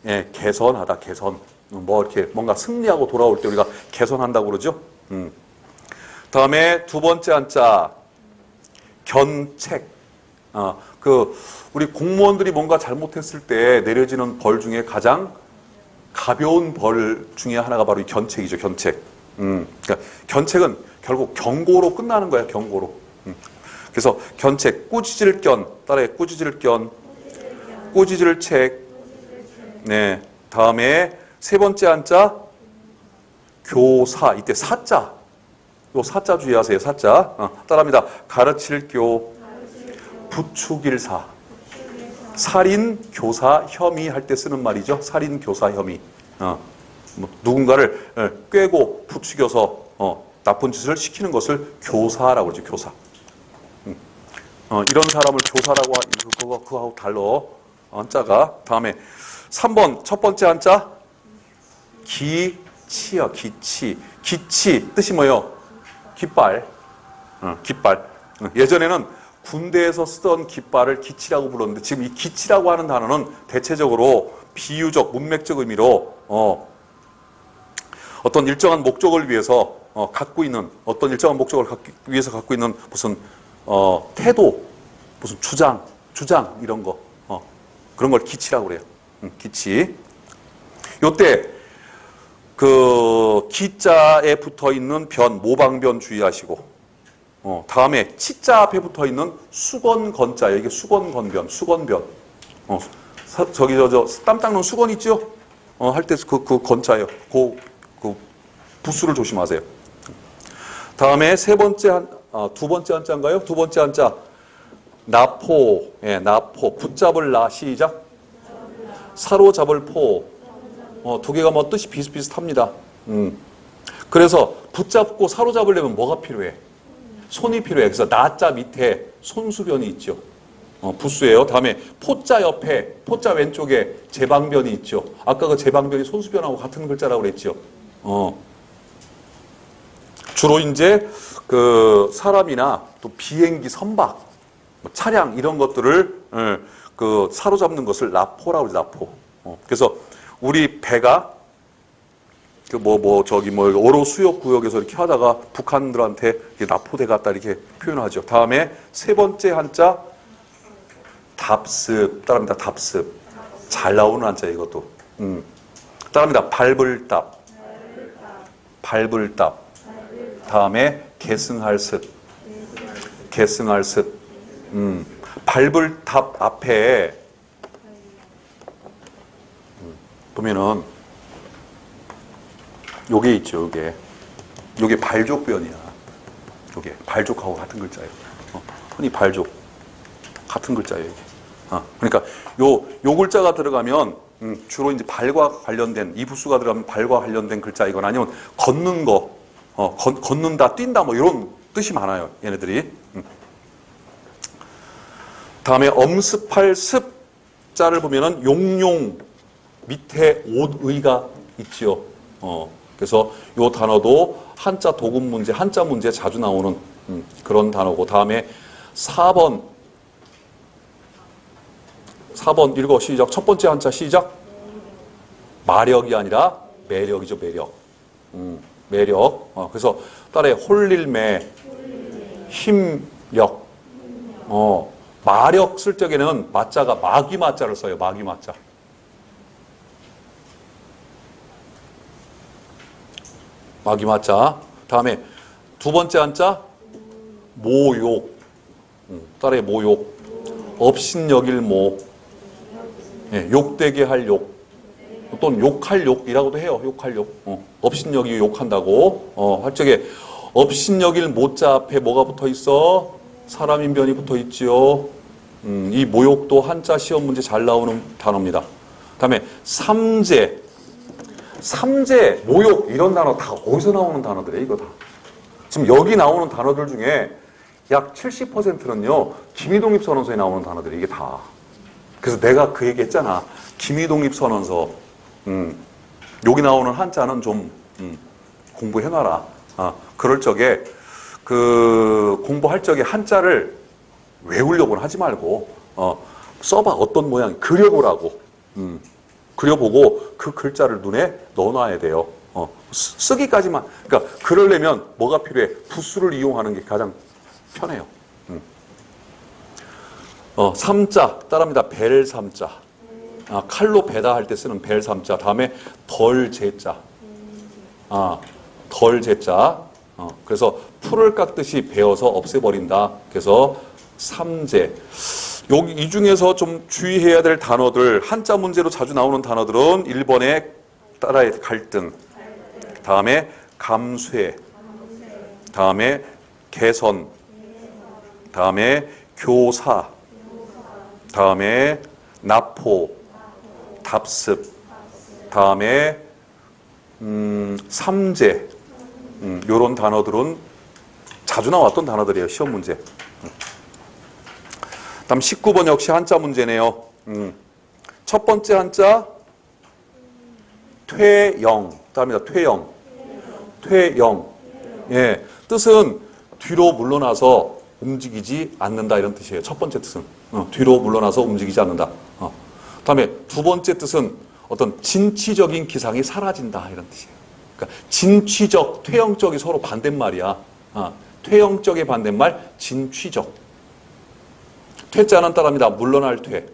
예, 개선하다, 개선. 뭐 이렇게 뭔가 승리하고 돌아올 때 우리가 개선한다고 그러죠. 다음에 두 번째 한자, 견책. 우리 공무원들이 뭔가 잘못했을 때 내려지는 벌 중에 가장 가벼운 벌 중에 하나가 바로 이 견책이죠, 견책. 그러니까 견책은 결국 경고로 끝나는 거야, 경고로. 그래서 견책, 꾸짖을 견, 따라해, 꾸짖을 견, 꾸짖을 책. 네. 다음에 세 번째 한자, 교사. 이때 사자. 요 사자 주의하세요, 사자. 따라합니다. 가르칠 교, 부추길 사. 살인, 교사, 혐의 할 때 쓰는 말이죠. 살인, 교사, 혐의. 누군가를 꿰고 부추겨서 나쁜 짓을 시키는 것을 교사라고 그러죠. 교사. 이런 사람을 교사라고 그거하고 달러 한자가. 다음에 3번 첫 번째 한자 기치요. 기치. 기치 뜻이 뭐예요? 깃발. 깃발. 예전에는 군대에서 쓰던 깃발을 기치라고 불렀는데 지금 이 기치라고 하는 단어는 대체적으로 비유적, 문맥적 의미로 어떤 일정한 목적을 위해서 갖고 있는 어떤 일정한 목적을 위해서 갖고 있는 무슨 태도, 무슨 주장 이런 거 그런 걸 기치라고 그래요. 기치. 요때 그 기자에 붙어 있는 변, 모방변 주의하시고 다음에 치자 앞에 붙어 있는 수건건자예요. 이게 수건건변, 수건변. 저기 땀 닦는 수건 있죠? 할 때 그 건자예요. 그 부수를 조심하세요. 다음에 두 번째 한자인가요? 두 번째 한자 나포, 예, 나포. 붙잡을 나 시작. 사로잡을 포. 두 개가 뭐 뜻이 비슷비슷합니다. 그래서 붙잡고 사로잡으려면 뭐가 필요해? 손이 필요해. 그래서 나자 밑에 손수변이 있죠. 부수예요. 다음에 포자 옆에, 포자 왼쪽에 제방변이 있죠. 아까 그 제방변이 손수변하고 같은 글자라고 그랬죠. 주로 이제 그 사람이나 또 비행기 선박, 차량 이런 것들을 그 사로잡는 것을 나포라고 그러죠. 나포. 그래서 우리 배가 어로 수역 구역에서 이렇게 하다가 북한들한테 나포돼 갔다 이렇게 표현하죠. 다음에 세 번째 한자 답습. 따라합니다. 답습. 잘 나오는 한자 이것도. 따라합니다. 밟을답. 밟을답. 다음에 계승할 습. 계승할 습. 밟을답 앞에 보면은 요게 있죠. 요게 발족변이야. 요게 발족하고 같은 글자예요. 흔히 발족 같은 글자예요. 이게. 그러니까 요 글자가 들어가면 주로 이제 발과 관련된 이 부수가 들어가면 발과 관련된 글자이거나 아니면 걷는 거, 걷는다, 뛴다 뭐 이런 뜻이 많아요. 얘네들이. 다음에 엄습할 습자를 보면은 용용 밑에 옷의가 있지요. 그래서 요 단어도 한자 도금 문제, 한자 문제에 자주 나오는 그런 단어고. 다음에 4번 읽어 시작. 첫 번째 한자 시작. 마력이 아니라 매력이죠. 매력. 매력. 그래서 따라해. 홀릴매, 힘력. 마력 쓸 적에는 마자가 마귀마자를 써요. 마귀마자. 마귀마자. 다음에 두 번째 한자 모욕. 따라해. 모욕. 업신여길 모. 예, 욕되게 할 욕. 또는 욕할 욕이라고도 해요. 욕할 욕. 업신여기 욕한다고. 할 적에 업신여길 모자 앞에 뭐가 붙어 있어? 사람인변이 붙어 있지요. 이 모욕도 한자 시험 문제 잘 나오는 단어입니다. 다음에 삼재, 모욕 이런 단어 다 어디서 나오는 단어들이에요? 이거 다. 지금 여기 나오는 단어들 중에 약 70%는요, 기미독립선언서에 나오는 단어들이 이게 다. 그래서 내가 그 얘기 했잖아. 기미독립선언서. 여기 나오는 한자는 좀, 공부해놔라. 그럴 적에, 공부할 적에 한자를 외우려고는 하지 말고, 써봐. 어떤 모양, 그려보라고. 그려보고 그 글자를 눈에 넣어놔야 돼요. 쓰기까지만. 그러니까, 그러려면 뭐가 필요해? 붓수를 이용하는 게 가장 편해요. 삼자, 따라합니다. 벨삼자. 칼로 베다 할 때 쓰는 벨삼자. 다음에 덜제자. 덜제자. 그래서 풀을 깎듯이 베어서 없애버린다. 그래서 삼재. 여기 이 중에서 좀 주의해야 될 단어들, 한자 문제로 자주 나오는 단어들은 1번에 따라의 갈등, 다음에 감쇠, 다음에 개선, 다음에 교사, 다음에 나포, 답습, 다음에 삼재, 요런 단어들은 자주 나왔던 단어들이에요. 시험 문제. 다음 19번 역시 한자 문제네요. 첫 번째 한자 퇴영. 다음입니다. 퇴영. 퇴영. 예, 뜻은 뒤로 물러나서 움직이지 않는다 이런 뜻이에요. 첫 번째 뜻은 뒤로 물러나서 움직이지 않는다. 다음에 두 번째 뜻은 어떤 진취적인 기상이 사라진다 이런 뜻이에요. 그러니까 진취적, 퇴영적이 서로 반대말이야. 퇴영적의 반대말 진취적. 퇴자는 따라합니다. 물러날 퇴.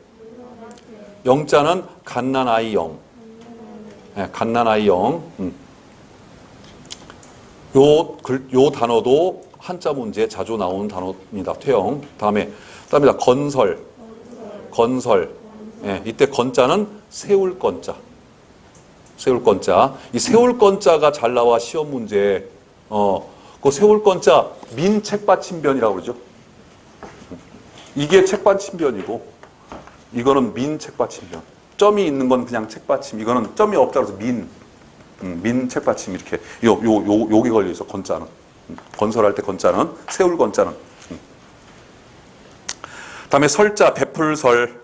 영자는 갓난아이 영. 네, 갓난아이 영. 요 단어도 한자 문제에 자주 나오는 단어입니다. 퇴영. 다음입니다. 건설. 건설. 예, 이때 건자는 세울 건자. 세울 건자. 이 세울 건자가 잘 나와 시험 문제에. 그 세울 건자 민 책받침변이라고 그러죠. 이게 책받침변이고 이거는 민 책받침변. 점이 있는 건 그냥 책받침. 이거는 점이 없다고 해서 민 책받침 이렇게 여기 걸려 있어. 건자는. 건설할 때 건자는 세울 건자는. 다음에 설자 베풀설.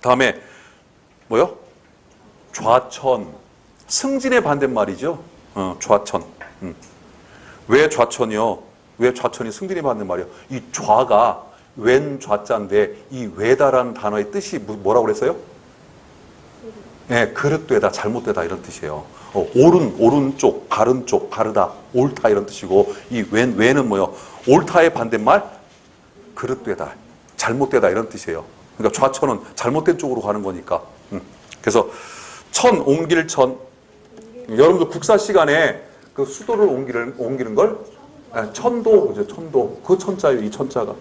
다음에 뭐요? 좌천. 승진의 반대말이죠. 좌천. 왜 좌천이요? 왜 좌천이 승진의 반대말이요? 이 좌가 왼 좌자인데 이 외다라는 단어의 뜻이 뭐라고 그랬어요? 예, 그릇되다, 잘못되다 이런 뜻이에요. 오른쪽, 바른 쪽, 바르다, 옳다 이런 뜻이고 이 외는 뭐요? 옳다의 반대말 그릇되다, 잘못되다 이런 뜻이에요. 그러니까 좌천은 잘못된 쪽으로 가는 거니까. 그래서 천, 옮길 천. 여러분들 국사 시간에 그 수도를 옮기는 걸 천도, 그죠? 천도. 그 천자예요, 이 천자가.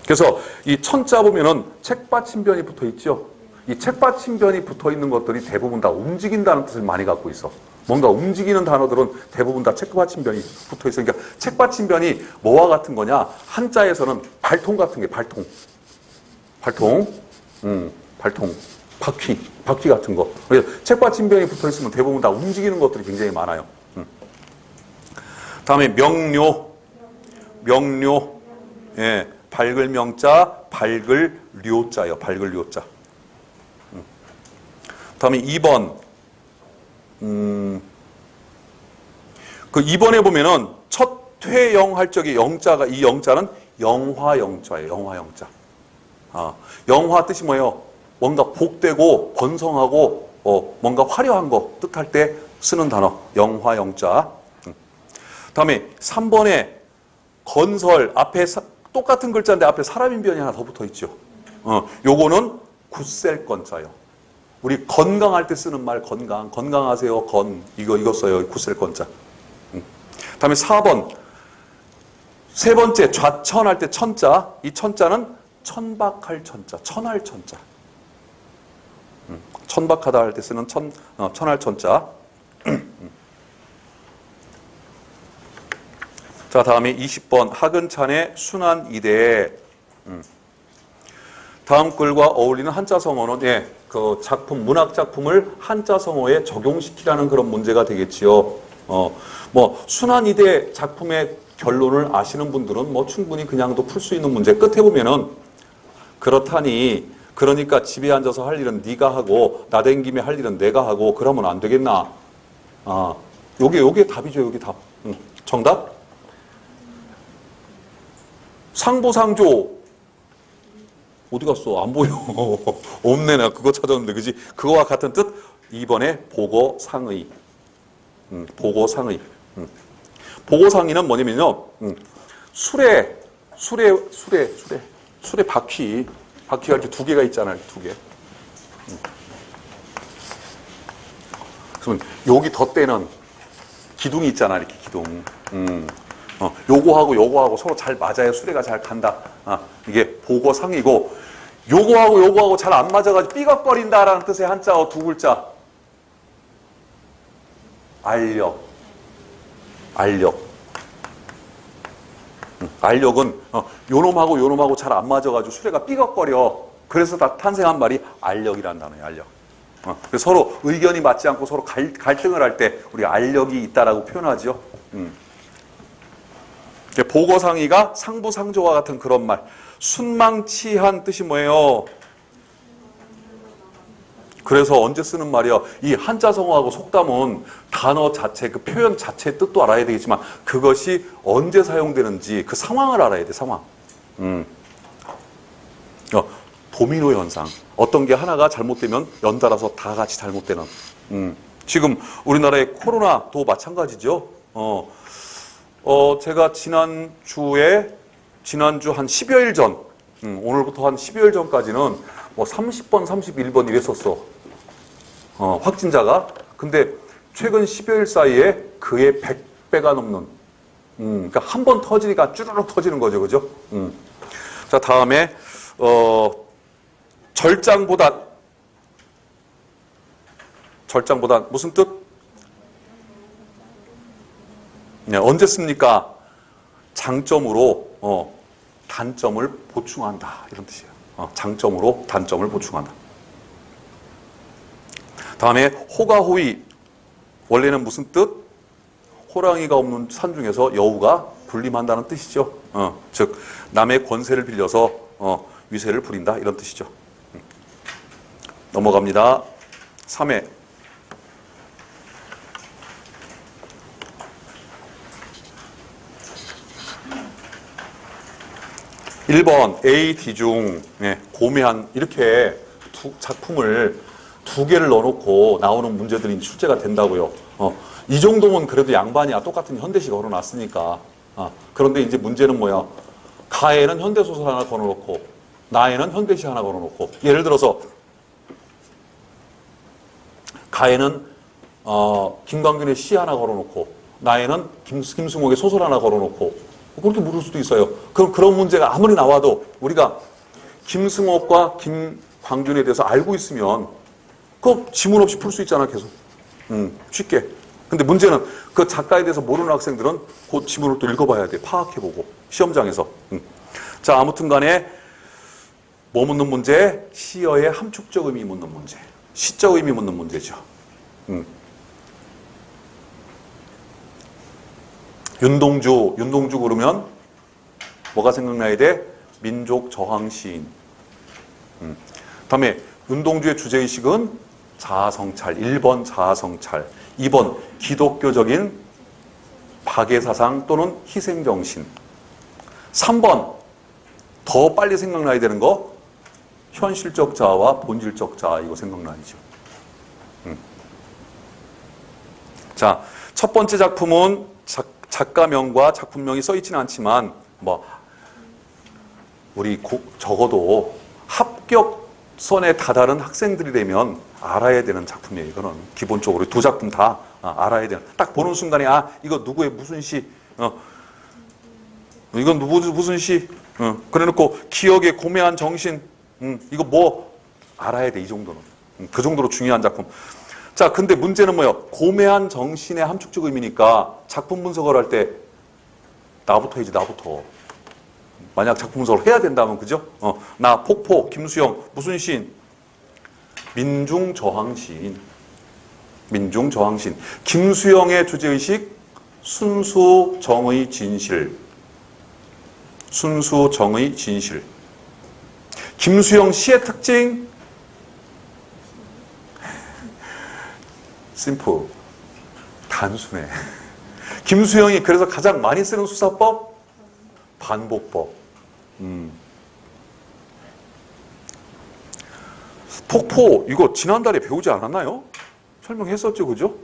그래서 이 천자 보면은 책받침변이 붙어 있죠. 이 책받침변이 붙어 있는 것들이 대부분 다 움직인다는 뜻을 많이 갖고 있어. 뭔가 움직이는 단어들은 대부분 다 책받침변이 붙어 있어. 그러니까 책받침변이 뭐와 같은 거냐? 한자에서는 발통 같은 게 발통. 발통. 바퀴 같은 거. 그래서 책받침변이 붙어 있으면 대부분 다 움직이는 것들이 굉장히 많아요. 다음에 명료. 예. 밝을 명자, 밝을 료자요. 밝을 료자. 다음에 2번. 그 2번에 보면은 첫 퇴영 할 적에 영자가, 이 영자는 영화영자예요. 영화영자. 영화 뜻이 뭐예요? 뭔가 복되고 번성하고 뭔가 화려한 거 뜻할 때 쓰는 단어. 영화영자. 다음에 3번에 건설 앞에 똑같은 글자인데 앞에 사람인변이 하나 더 붙어 있죠. 요거는 굳셀 건자요. 우리 건강할 때 쓰는 말 건강하세요. 이거 써요. 굳셀 건자. 다음에 4번 세 번째 좌천할 때 천자. 이 천자는 천박할 천자, 천할 천자. 천박하다 할 때 쓰는 천할 천자. 자, 다음에 20번 하근찬의 순환이대. 다음 글과 어울리는 한자 성어는 예, 그 작품 문학 작품을 한자 성어에 적용시키라는 그런 문제가 되겠지요. 뭐 순환이대 작품의 결론을 아시는 분들은 뭐 충분히 그냥도 풀 수 있는 문제. 끝에 보면은 그렇다니 그러니까 집에 앉아서 할 일은 네가 하고 나댄 김에 할 일은 내가 하고 그러면 안 되겠나? 요게 답이죠. 요게 답. 정답? 상부상조 어디 갔어? 안 보여. 없네. 나 그거 찾았는데 그지? 그거와 같은 뜻 2번에 보고상의. 보고상의. 보고상의는 뭐냐면요. 술에 바퀴가 이렇게 두 개가 있잖아요. 두 개. 그러면 여기 덧대는 기둥이 있잖아. 이렇게 기둥. 요거하고 서로 잘 맞아야 수레가 잘 간다. 이게 보고상이고, 요거하고 잘 안 맞아가지고 삐걱거린다라는 뜻의 한자어 두 글자. 알력. 알력은 요놈하고 잘 안 맞아가지고 수레가 삐걱거려. 그래서 다 탄생한 말이 알력이라는 단어예요. 알력. 그래서 서로 의견이 맞지 않고 서로 갈등을 할 때 우리 알력이 있다라고 표현하죠. 보고상의가 상부상조와 같은 그런 말. 순망치한 뜻이 뭐예요? 그래서 언제 쓰는 말이야? 이 한자성어하고 속담은 단어 자체, 그 표현 자체의 뜻도 알아야 되겠지만 그것이 언제 사용되는지 그 상황을 알아야 돼, 상황. 도미노 현상. 어떤 게 하나가 잘못되면 연달아서 다 같이 잘못되는. 지금 우리나라의 코로나도 마찬가지죠. 제가 지난주 한 10여일 전, 오늘부터 한 10여일 전까지는 뭐 30번, 31번 이랬었어. 확진자가. 근데 최근 10여일 사이에 그의 100배가 넘는, 그러니까 한 번 터지니까 쭈르륵 터지는 거죠. 그죠? 자, 다음에, 절장보단 무슨 뜻? 네, 언제 씁니까? 장점으로 단점을 보충한다 이런 뜻이에요. 장점으로 단점을 보충한다. 다음에 호가호위 원래는 무슨 뜻? 호랑이가 없는 산 중에서 여우가 군림한다는 뜻이죠. 즉 남의 권세를 빌려서 위세를 부린다 이런 뜻이죠. 넘어갑니다. 3회 1번 A, D 중 고매한 이렇게 작품을 두 개를 넣어놓고 나오는 문제들이 출제가 된다고요. 이 정도면 그래도 양반이야. 똑같은 현대시 걸어놨으니까. 그런데 이제 문제는 뭐야? 가에는 현대소설 하나 걸어놓고 나에는 현대시 하나 걸어놓고 예를 들어서 가에는 김광균의 시 하나 걸어놓고 나에는 김승옥의 소설 하나 걸어놓고 그렇게 물을 수도 있어요. 그럼 그런 문제가 아무리 나와도 우리가 김승옥과 김광균에 대해서 알고 있으면 그 지문 없이 풀 수 있잖아, 계속. 쉽게. 근데 문제는 그 작가에 대해서 모르는 학생들은 그 지문을 또 읽어봐야 돼. 파악해보고. 시험장에서. 자, 아무튼 간에 뭐 묻는 문제? 시어의 함축적 의미 묻는 문제. 시적 의미 묻는 문제죠. 윤동주 그러면 뭐가 생각나야 돼? 민족 저항 시인. 다음에 윤동주의 주제의식은 자아성찰. 1번 자아성찰. 2번 기독교적인 박애사상 또는 희생정신. 3번 더 빨리 생각나야 되는 거 현실적 자아와 본질적 자아 이거 생각나야죠. 자, 첫 번째 작품은 작가명과 작품명이 써있지는 않지만 뭐 우리 적어도 합격선에 다다른 학생들이라면 알아야 되는 작품이에요. 이거는 기본적으로 두 작품 다 알아야 되는. 딱 보는 순간에 이거 누구의 무슨 시, 이건 무슨 시, 그래놓고 기억의 고매한 정신, 이거 뭐 알아야 돼. 이 정도는. 그 정도로 중요한 작품. 자, 근데 문제는 뭐예요? 고매한 정신의 함축적 의미니까 작품 분석을 할 때 나부터 해야지, 나부터. 만약 작품 분석을 해야 된다면, 그죠? 나, 폭포, 김수영, 무슨 시인? 민중저항 시인. 민중 저항신. 김수영의 주제의식 순수 정의 진실. 순수 정의 진실. 김수영 시의 특징 심플. 단순해. 김수영이 그래서 가장 많이 쓰는 수사법 반복법. 폭포 이거 지난달에 배우지 않았나요? 설명했었죠, 그죠?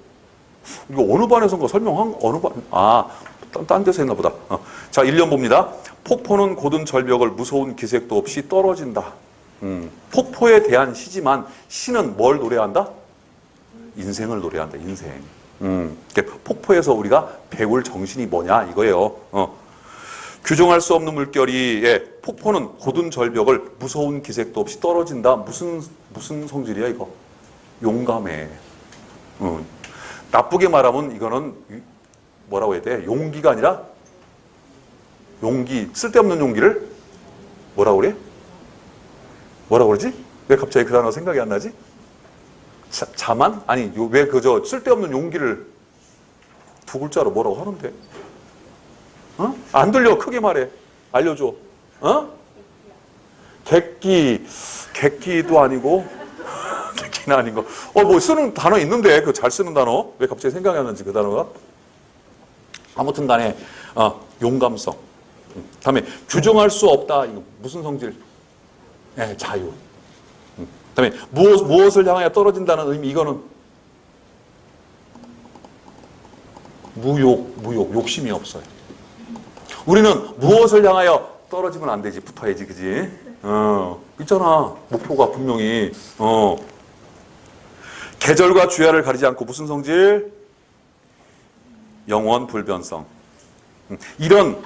이거 어느 반에선가 설명한 어느 반? 딴 데서 했나 보다. 자, 1년 봅니다. 폭포는 고든 절벽을 무서운 기색도 없이 떨어진다. 폭포에 대한 시지만 시는 뭘 노래한다? 인생을 노래한다. 인생. 폭포에서 우리가 배울 정신이 뭐냐 이거예요. 규정할 수 없는 물결이 폭포는 고든 절벽을 무서운 기색도 없이 떨어진다. 무슨 성질이야 이거? 용감해. 나쁘게 말하면 이거는 뭐라고 해야 돼? 용기가 아니라 용기, 쓸데없는 용기를 뭐라고 그래? 뭐라고 그러지? 왜 갑자기 그 단어가 생각이 안 나지? 자만? 아니 왜 그저 쓸데없는 용기를 두 글자로 뭐라고 하는데? 안 들려. 크게 말해. 알려줘. 객기도 아니고 객기는 아닌 거. 뭐 쓰는 단어 있는데 그 잘 쓰는 단어. 왜 갑자기 생각이 안 나지 그 단어가? 아무튼 간에 용감성. 다음에 규정할 수 없다. 이거 무슨 성질? 자유. 다음에 무엇을 향하여 떨어진다는 의미. 이거는 욕심이 없어요. 우리는 무엇을 향하여 떨어지면 안 되지. 붙어야지, 그지? 있잖아. 목표가 분명히. 계절과 주야를 가리지 않고 무슨 성질? 영원 불변성. 이런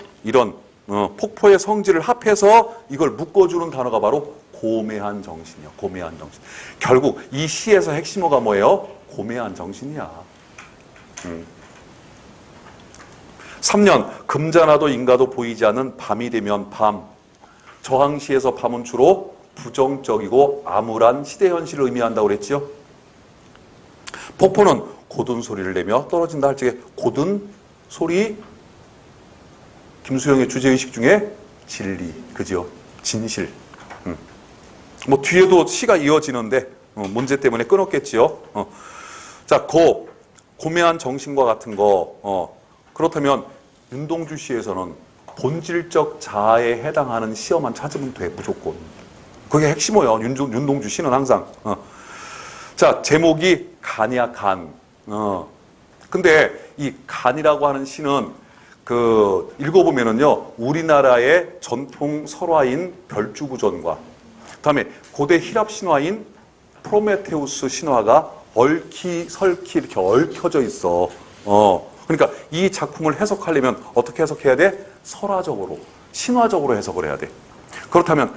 폭포의 성질을 합해서 이걸 묶어주는 단어가 바로 고매한 정신이야. 고매한 정신. 결국 이 시에서 핵심어가 뭐예요? 고매한 정신이야. 3년 금자나도 인가도 보이지 않는 밤이 되면 밤. 저항시에서 밤은 주로 부정적이고 암울한 시대 현실을 의미한다고 그랬죠. 폭포는 고든 소리를 내며 떨어진다 할 적에 고든 소리. 김수영의 주제의식 중에 진리, 그죠? 진실. 뭐 뒤에도 시가 이어지는데 문제 때문에 끊었겠지요. 자, 고매한 정신과 같은 거. 그렇다면 윤동주 시에서는 본질적 자아에 해당하는 시어만 찾으면 돼. 무조건. 그게 핵심이에요. 윤동주 시는 항상. 자, 제목이 간이야, 간. 근데 이 간이라고 하는 시는 읽어보면은요, 우리나라의 전통 설화인 별주부전과 그다음에 고대 히랍 신화인 프로메테우스 신화가 얽히설키 이렇게 얽혀져 있어. 그러니까 이 작품을 해석하려면 어떻게 해석해야 돼? 설화적으로, 신화적으로 해석을 해야 돼. 그렇다면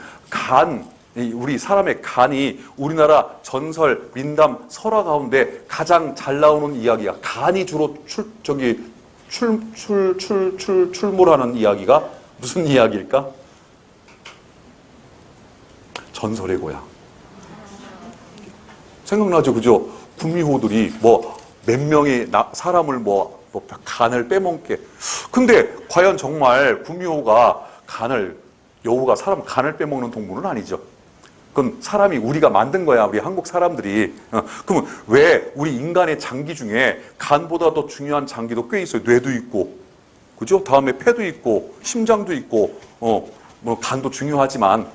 우리 사람의 간이 우리나라 전설, 민담, 설화 가운데 가장 잘 나오는 이야기가 간이 주로 출몰하는 이야기가 무슨 이야기일까? 전설의 고향. 생각나죠, 그죠? 구미호들이 몇 명의 사람을 간을 빼먹게. 근데 과연 정말 구미호가 여우가 사람 간을 빼먹는 동물은 아니죠. 그건 사람이 우리가 만든 거야. 우리 한국 사람들이. 그러면 왜 우리 인간의 장기 중에 간보다 더 중요한 장기도 꽤 있어요. 뇌도 있고, 그죠? 다음에 폐도 있고, 심장도 있고, 간도 중요하지만,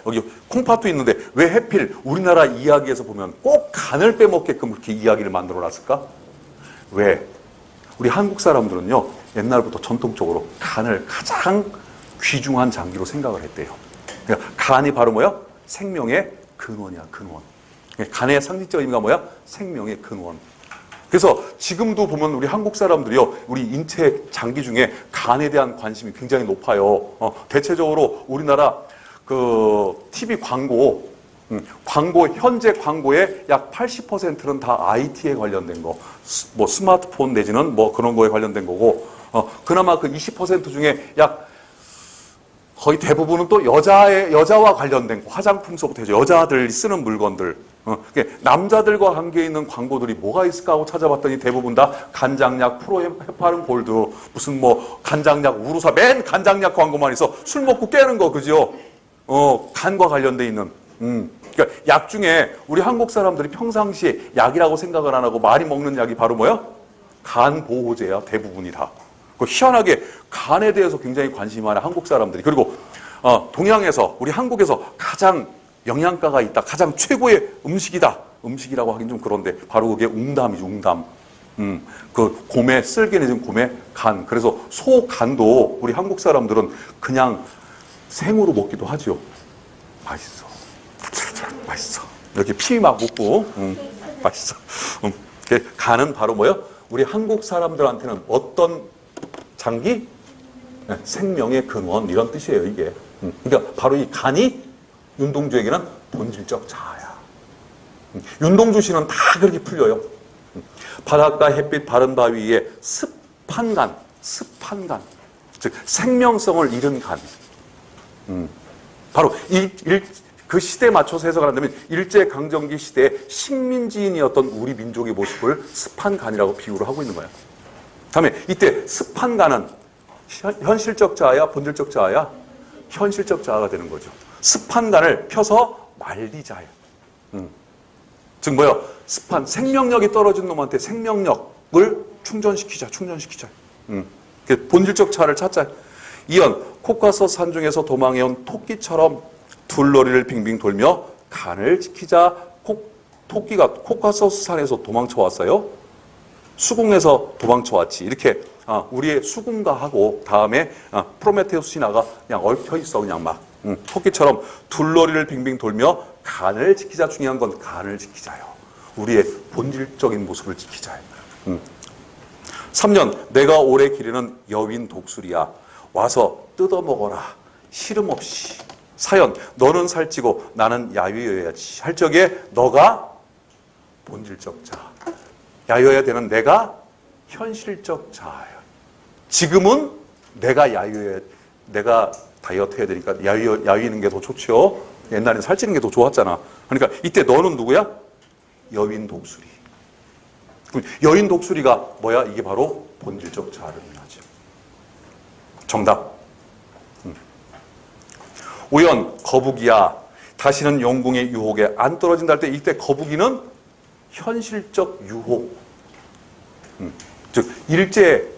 여기 콩팥도 있는데 왜 하필 우리나라 이야기에서 보면 꼭 간을 빼먹게끔 그렇게 이야기를 만들어 놨을까? 왜? 우리 한국 사람들은요, 옛날부터 전통적으로 간을 가장 귀중한 장기로 생각을 했대요. 그러니까 간이 바로 뭐야? 생명의 근원이야, 근원. 간의 상징적 의미가 뭐야? 생명의 근원. 그래서 지금도 보면 우리 한국 사람들이요, 우리 인체 장기 중에 간에 대한 관심이 굉장히 높아요. 대체적으로 우리나라 TV 현재 광고의 약 80%는 다 IT에 관련된 거, 스마트폰 내지는 그런 거에 관련된 거고, 그나마 그 20% 중에 약 거의 대부분은 또 여자와 관련된 화장품서부터 해서 여자들이 쓰는 물건들. 남자들과 관계 있는 광고들이 뭐가 있을까 하고 찾아봤더니 대부분 다 간장약, 프로헤파린 골드, 무슨 뭐 간장약, 우루사, 맨 간장약 광고만 있어. 술 먹고 깨는 거, 그죠? 간과 관련돼 있는. 그러니까 약 중에 우리 한국 사람들이 평상시에 약이라고 생각을 안 하고 많이 먹는 약이 바로 뭐야? 간 보호제야, 대부분이 다. 희한하게 간에 대해서 굉장히 관심이 많아, 한국 사람들이. 그리고 동양에서, 우리 한국에서 가장 영양가가 있다, 가장 최고의 음식이다. 음식이라고 하긴 좀 그런데 바로 그게 웅담이죠, 웅담. 그 곰에, 쓸개 내준 곰에 간. 그래서 소간도 우리 한국 사람들은 그냥 생으로 먹기도 하죠. 맛있어. 맛있어. 이렇게 피 막 묻고, 맛있어. 간은 바로 뭐예요? 우리 한국 사람들한테는 어떤 장기? 네, 생명의 근원, 이런 뜻이에요, 이게. 그러니까 바로 이 간이 윤동주에게는 본질적 자아야. 윤동주 씨는 다 그렇게 풀려요. 바닷가 햇빛 바른 바위 위에 습한 간, 즉 생명성을 잃은 간. 바로 그 시대에 맞춰서 해석을 한다면 일제강점기 시대에 식민지인이었던 우리 민족의 모습을 습한 간이라고 비유를 하고 있는 거야. 다음에 이때 습한 간은 현실적 자아야, 본질적 자아야? 현실적 자아가 되는 거죠. 습한 간을 펴서 말리자야. 즉 뭐야? 습한 생명력이 떨어진 놈한테 생명력을 충전시키자. 본질적 자아를 찾자. 이연 코카소스 산중에서 도망해온 토끼처럼 둘러리를 빙빙 돌며 간을 지키자. 토끼가 코카소스 산에서 도망쳐 왔어요. 수궁에서 도망쳐 왔지. 이렇게 우리의 수궁가하고 다음에 프로메테우스 신화가 그냥 얽혀 있어. 그냥 막 토끼처럼 둘러리를 빙빙 돌며 간을 지키자. 중요한 건 간을 지키자요. 우리의 본질적인 모습을 지키자요. 3년 내가 오래 기르는 여윈 독수리야. 와서 뜯어먹어라. 시름 없이. 4연 너는 살찌고 나는 야위어야지. 할 적에 너가 본질적 자아. 야위어야 되는 내가 현실적 자아야. 지금은 내가 야위어야, 내가 다이어트 해야 되니까 야위는 게 더 좋죠. 옛날엔 살찌는 게 더 좋았잖아. 그러니까 이때 너는 누구야? 여윈 독수리. 여윈 독수리가 뭐야? 이게 바로 본질적 자아를 의미하죠. 정답. 5연 거북이야. 다시는 영궁의 유혹에 안 떨어진다 할 때 이때 거북이는 현실적 유혹. 즉 일제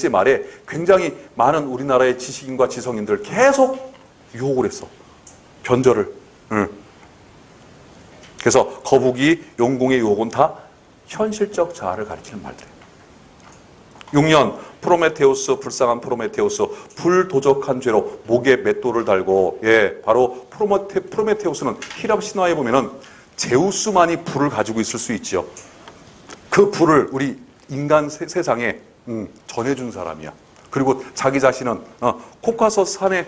말에 굉장히 많은 우리나라의 지식인과 지성인들 계속 유혹을 했어. 변절을. 그래서 거북이, 용궁의 유혹은 다 현실적 자아를 가리키는 말들이에요. 6년 프로메테우스, 불쌍한 프로메테우스, 불도적한 죄로 목에 맷돌을 달고, 바로 프로메테우스는 히랍 신화에 보면은 제우스만이 불을 가지고 있을 수 있죠. 그 불을 우리 인간 세상에 전해준 사람이야. 그리고 자기 자신은 코카소스 산에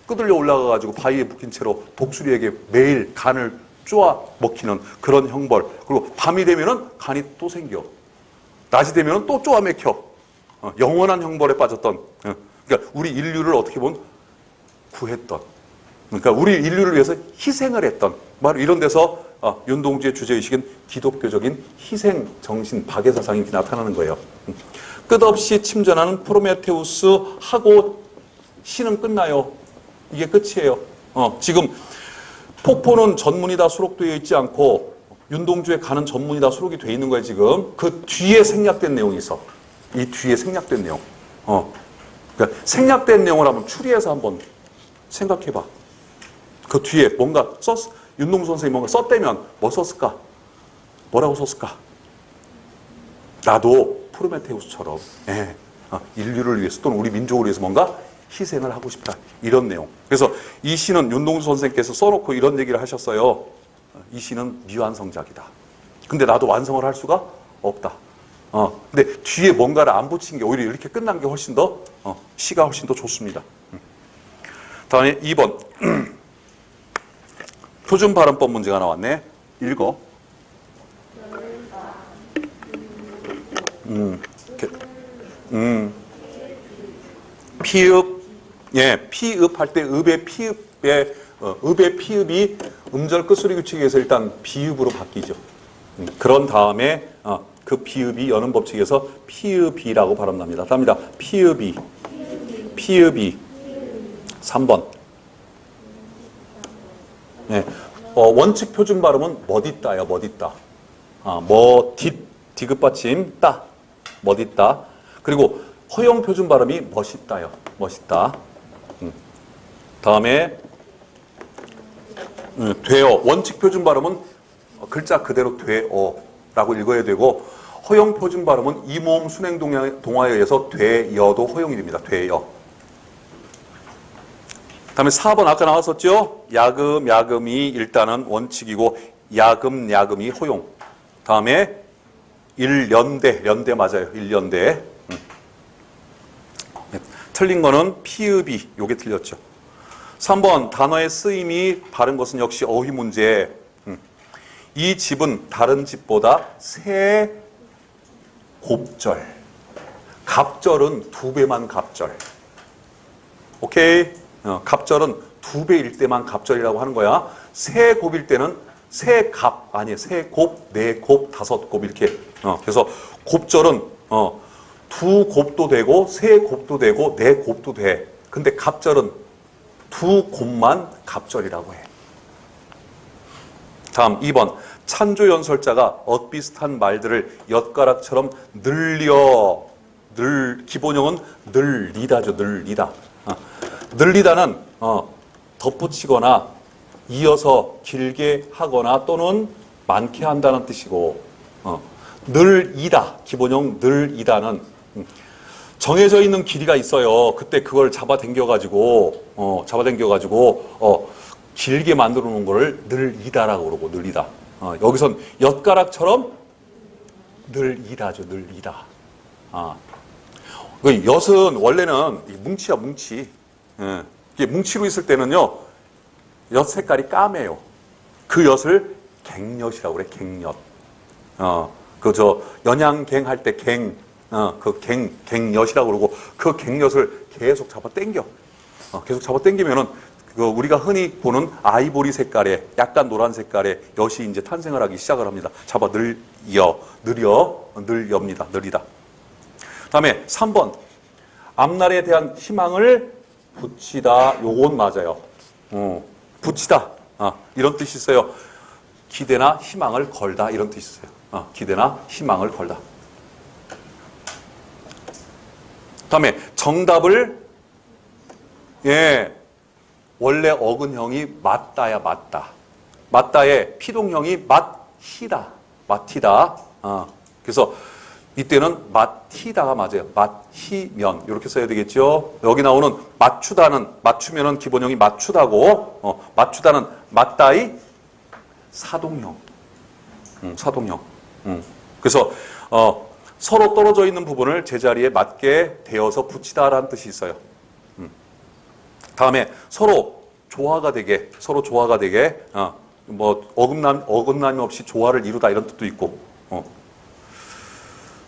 끄들려 올라가가지고 바위에 묶인 채로 독수리에게 매일 간을 쪼아 먹히는 그런 형벌. 그리고 밤이 되면은 간이 또 생겨. 낮이 되면은 또 쪼아 맥혀. 영원한 형벌에 빠졌던. 그러니까 우리 인류를 어떻게 보면 구했던. 그러니까 우리 인류를 위해서 희생을 했던. 바로 이런 데서 윤동주의 주제의식은 기독교적인 희생 정신, 박애 사상이 나타나는 거예요. 끝없이 침전하는 프로메테우스하고 시는 끝나요. 이게 끝이에요. 지금 폭포는 전문이 다 수록되어 있지 않고 윤동주에 가는 전문이 다 수록이 되어 있는 거예요. 지금 그 뒤에 생략된 내용이 있어. 이 뒤에 생략된 내용. 그러니까 생략된 내용을 한번 추리해서 한번 생각해봐. 그 뒤에 뭔가 윤동주 선생님이 뭔가 썼다면 뭐 썼을까? 뭐라고 썼을까? 나도 프로메테우스처럼 인류를 위해서 또는 우리 민족을 위해서 뭔가 희생을 하고 싶다. 이런 내용. 그래서 이 시는 윤동주 선생님께서 써놓고 이런 얘기를 하셨어요. 이 시는 미완성작이다. 근데 나도 완성을 할 수가 없다. 근데 뒤에 뭔가를 안 붙인 게 오히려 이렇게 끝난 게 훨씬 더 시가 훨씬 더 좋습니다. 다음에 2번 표준 발음법 문제가 나왔네. 읽어. 피읍 예, 피읍 할 때 읍의 피읍의 읍의 피읍이 음절 끝소리 규칙에 의해서 일단 비읍으로 바뀌죠. 그런 다음에 그 비읍이 여는 법칙에서 피읍이라고 발음납니다. 답니다. 피읍이 3번. 예, 원칙 표준 발음은 멋있다요. 멋있다. 디귿 받침 따 멋있다. 그리고 허용 표준 발음이 멋있다요. 멋있다. 다음에 되어. 원칙 표준 발음은 글자 그대로 되어라고 읽어야 되고, 허용 표준 발음은 이모음 순행 동화에 의해서 되여도 허용이 됩니다. 되여. 다음에 4번 아까 나왔었죠? 야금, 야금이 일단은 원칙이고 야금, 야금이 허용. 다음에 일연대, 연대 맞아요. 일연대. 틀린 거는 피읍이, 요게 틀렸죠. 3번 단어의 쓰임이 다른 것은 역시 어휘 문제. 이 집은 다른 집보다 세 곱절. 갑절은 2배만 갑절. 오케이? 갑절은 2배일 때만 갑절이라고 하는 거야. 세 곱일 때는 세 갑, 아니 세 곱, 네 곱, 다섯 곱 이렇게. 그래서 곱절은 2곱도 되고 세 곱도 되고 네 곱도 돼. 근데 갑절은 2곱만 갑절이라고 해. 다음 2번. 찬조연설자가 엇비슷한 말들을 엿가락처럼 기본형은 늘리다죠. 늘리다. 늘리다는 덧붙이거나 이어서 길게 하거나 또는 많게 한다는 뜻이고, 늘이다. 기본형 늘이다는 정해져 있는 길이가 있어요. 그때 그걸 잡아당겨가지고 길게 만들어 놓은 거를 늘이다라고 그러고, 늘이다. 여기선 엿가락처럼 늘이다죠. 늘이다. 엿은 원래는 뭉치야, 뭉치. 이게 뭉치로 있을 때는요, 엿 색깔이 까매요. 그 엿을 갱엿이라고 그래, 갱엿. 연양갱 할 때 갱엿이라고 그러고, 그 갱엿을 계속 잡아 당겨. 계속 잡아 당기면은, 우리가 흔히 보는 아이보리 색깔의, 약간 노란 색깔의 엿이 이제 탄생을 하기 시작을 합니다. 잡아 늘렵니다. 늘리다. 다음에 3번. 앞날에 대한 희망을 붙이다. 요건 맞아요. 붙이다. 이런 뜻이 있어요. 기대나 희망을 걸다. 이런 뜻이 있어요. 기대나 희망을 걸다. 다음에 정답을, 원래 어근형이 맞다야, 맞다. 맞다의 피동형이 맞히다. 맞히다. 그래서 이때는 맞히다가 맞아요. 맞히면. 이렇게 써야 되겠죠. 여기 나오는 맞추다는, 맞추면은 기본형이 맞추다고, 맞추다는 맞다의 사동형. 사동형. 그래서, 서로 떨어져 있는 부분을 제자리에 맞게 대어서 붙이다라는 뜻이 있어요. 다음에 서로 조화가 되게, 어긋남이 없이 조화를 이루다 이런 뜻도 있고,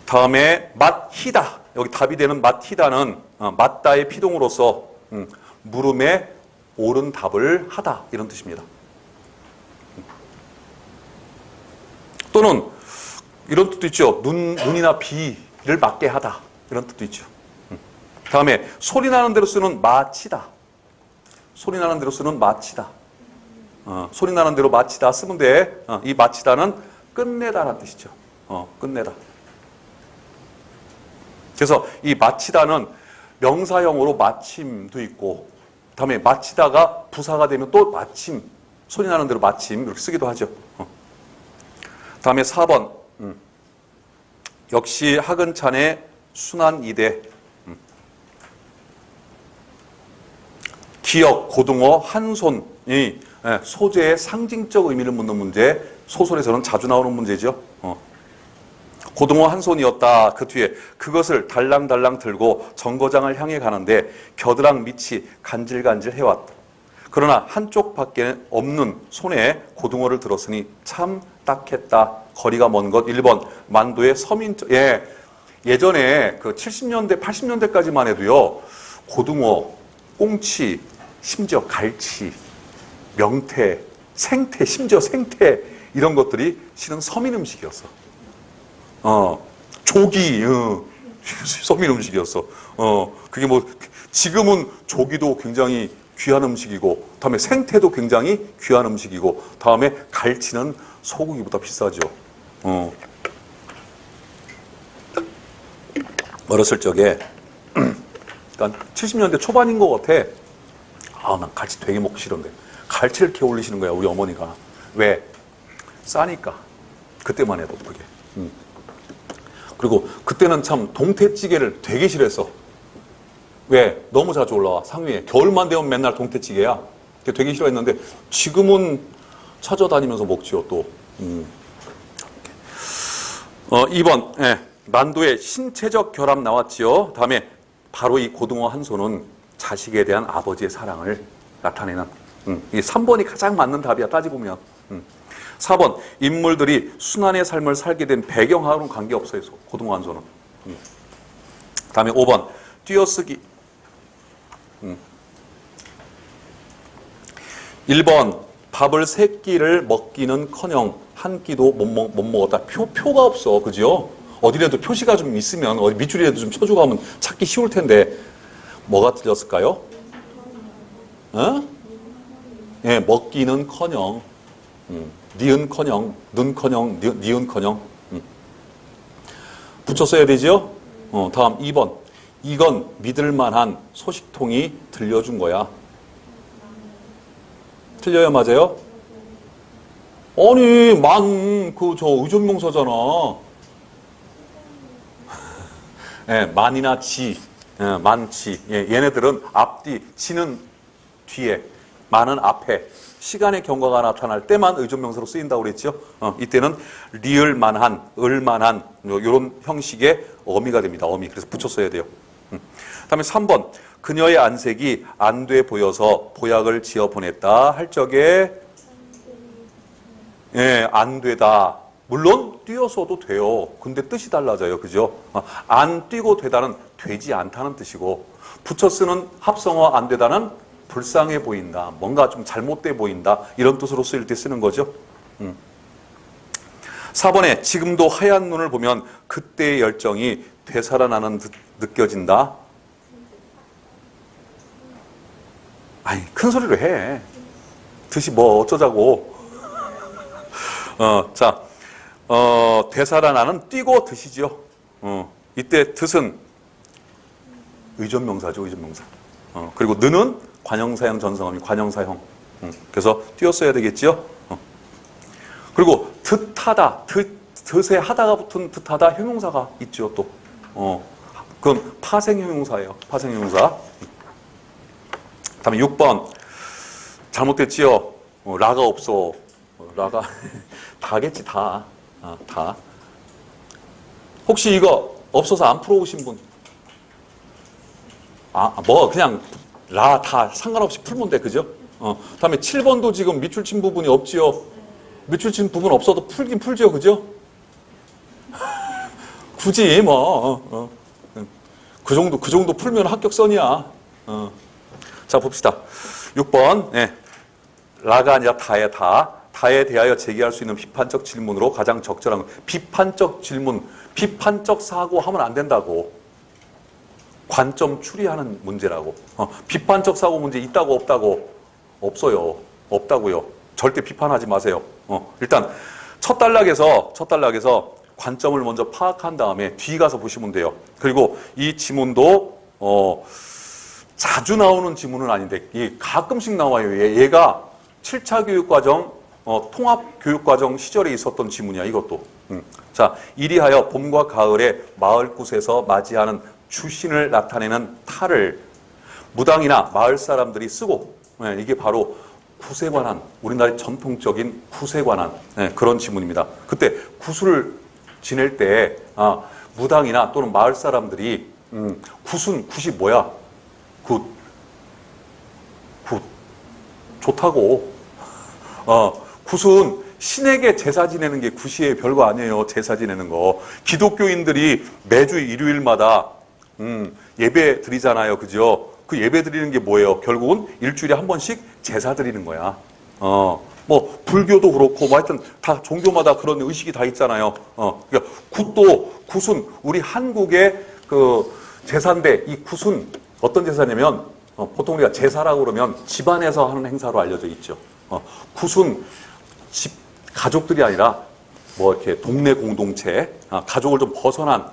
다음에 맞히다. 여기 답이 되는 맞히다는 맞다의 피동으로서 물음에 옳은 답을 하다 이런 뜻입니다. 또는 이런 뜻도 있죠. 눈이나 비를 맞게 하다 이런 뜻도 있죠. 다음에 소리 나는 대로 쓰는 마치다. 소리 나는 대로 쓰는 마치다. 소리 나는 대로 마치다 쓰면 돼. 이 마치다는 끝내다라는 뜻이죠. 끝내다. 그래서 이 마치다는 명사형으로 마침도 있고, 다음에 마치다가 부사가 되면 또 마침, 소리 나는 대로 마침 이렇게 쓰기도 하죠. 다음에 4번. 역시 하근찬의 순환이대. 기역, 고등어, 한 손이 소재의 상징적 의미를 묻는 문제. 소설에서는 자주 나오는 문제죠. 고등어 한 손이었다. 그 뒤에 그것을 달랑달랑 들고 정거장을 향해 가는데 겨드랑 밑이 간질간질 해왔다. 그러나 한쪽밖에 없는 손에 고등어를 들었으니 참 딱했다. 거리가 먼 것. 1번 만도의 서민적. 예전에 그 70년대 80년대까지만 해도요, 꽁치, 심지어 갈치, 명태, 생태, 심지어 생태 이런 것들이 실은 서민 음식이었어. 조기, 서민 음식이었어. 그게 뭐 지금은 조기도 굉장히 귀한 음식이고, 다음에 생태도 굉장히 귀한 음식이고, 다음에 갈치는 소고기보다 비싸죠. 어렸을 적에, 그러니까 70년대 초반인 것 같아. 난 갈치 되게 먹기 싫은데. 갈치를 이렇게 올리시는 거야, 우리 어머니가. 왜? 싸니까. 그때만 해도 그게. 그리고 그때는 참 동태찌개를 되게 싫어했어. 왜? 너무 자주 올라와, 상위에. 겨울만 되면 맨날 동태찌개야. 되게 싫어했는데, 지금은 찾아다니면서 먹지요, 또. 2번, 만두의 신체적 결함 나왔지요. 다음에 바로 이 고등어 한손은 자식에 대한 아버지의 사랑을 나타내는, 이 3번이 가장 맞는 답이야, 따지고 보면. 4번, 인물들이 순환의 삶을 살게 된 배경하고는 관계없어요, 고등어 한손은. 다음에 5번, 띄어쓰기. 1번, 밥을 3끼를 먹기는커녕 한 끼도 못 먹었다. 표가 없어, 그죠? 어디라도 표시가 좀 있으면, 어디 밑줄이라도 좀 쳐주고 하면 찾기 쉬울 텐데, 뭐가 틀렸을까요? 먹기는커녕, 니은커녕, 는커녕, 니은커녕. 붙여 써야 되죠? 다음 2번. 이건 믿을만한 소식통이 들려준 거야. 틀려요, 맞아요? 아니, 의존명사잖아. 만이나 지, 많지. 얘네들은 앞뒤, 지는 뒤에, 많은 앞에, 시간의 경과가 나타날 때만 의존명사로 쓰인다고 그랬죠. 이때는 리을만한, 을만한, 이런 형식의 어미가 됩니다. 어미. 그래서 붙여 써야 돼요. 다음에 3번. 그녀의 안색이 안 돼 보여서 보약을 지어 보냈다 할 적에, 안 되다. 물론 띄어서도 돼요. 근데 뜻이 달라져요. 그죠? 안 띄고 되다는 되지 않다는 뜻이고, 붙여 쓰는 합성어 안 되다는 불쌍해 보인다. 뭔가 좀 잘못돼 보인다. 이런 뜻으로 쓰일 때 쓰는 거죠. 4번에 지금도 하얀 눈을 보면 그때의 열정이 되살아나는 듯 느껴진다. 아니, 큰 소리로 해. 뜻이 뭐 어쩌자고. 되살아나는 띄고 뜻이죠. 이때 뜻은 의존명사죠, 의존명사. 그리고 느는 관형사형 전성어미, 관형사형. 그래서 띄었어야 되겠죠. 그리고 듯하다, 듯에 하다가 붙은 듯하다 형용사가 있죠, 또. 그건 파생형용사예요, 파생형용사. 다음에 6번. 잘못됐지요? 라가 없어. 라가 다겠지, 다. 다. 혹시 이거 없어서 안 풀어오신 분? 그냥 라 다 상관없이 풀면 돼, 그죠? 다음에 7번도 지금 밑줄 친 부분이 없지요? 밑줄 친 부분 없어도 풀긴 풀죠, 그죠? 굳이 그 정도 풀면 합격선이야. 자, 봅시다. 6번. 라가 아니라 다의 다. 다에 대하여 제기할 수 있는 비판적 질문으로 가장 적절한 비판적 질문, 비판적 사고하면 안 된다고. 관점 추리하는 문제라고. 비판적 사고 문제 있다고 없다고? 없어요. 없다고요. 절대 비판하지 마세요. 일단 첫 단락에서 관점을 먼저 파악한 다음에 뒤 가서 보시면 돼요. 그리고 이 지문도 자주 나오는 지문은 아닌데 가끔씩 나와요. 얘가 7차 교육과정 통합교육과정 시절에 있었던 지문이야, 이것도. 자, 이리하여 봄과 가을에 마을곳에서 맞이하는 주신을 나타내는 탈을 무당이나 마을 사람들이 쓰고, 이게 바로 굿에 관한, 우리나라의 전통적인 굿에 관한 그런 지문입니다. 그때 굿을 지낼 때 무당이나 또는 마을 사람들이 굿이 뭐야? 굿 좋다고. 굿은 신에게 제사 지내는 게 굿이에요. 별거 아니에요. 제사 지내는 거. 기독교인들이 매주 일요일마다 예배 드리잖아요. 그죠? 그 예배 드리는 게 뭐예요? 결국은 일주일에 한 번씩 제사 드리는 거야. 뭐 불교도 그렇고 뭐 하여튼 다 종교마다 그런 의식이 다 있잖아요. 그러니까 굿은 우리 한국의 그 제사인데 이 굿은 어떤 제사냐면 보통 우리가 제사라고 그러면 집안에서 하는 행사로 알려져 있죠. 굿은 집 가족들이 아니라 뭐 이렇게 동네 공동체, 가족을 좀 벗어난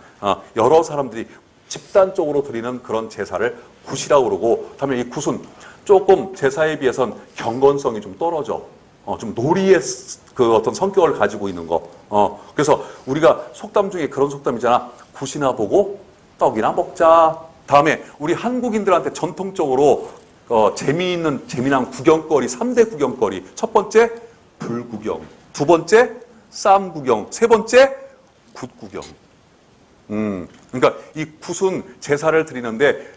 여러 사람들이 집단적으로 드리는 그런 제사를 굿이라고 그러고, 다음에 이 굿은 조금 제사에 비해선 경건성이 좀 떨어져. 좀 놀이의 그 어떤 성격을 가지고 있는 거. 그래서 우리가 속담 중에 그런 속담이잖아. 굿이나 보고 떡이나 먹자. 다음에 우리 한국인들한테 전통적으로 재미난 구경거리, 3대 구경거리. 첫 번째, 불구경. 두 번째, 쌈 구경. 세 번째, 굿 구경. 그러니까 이 굿은 제사를 드리는데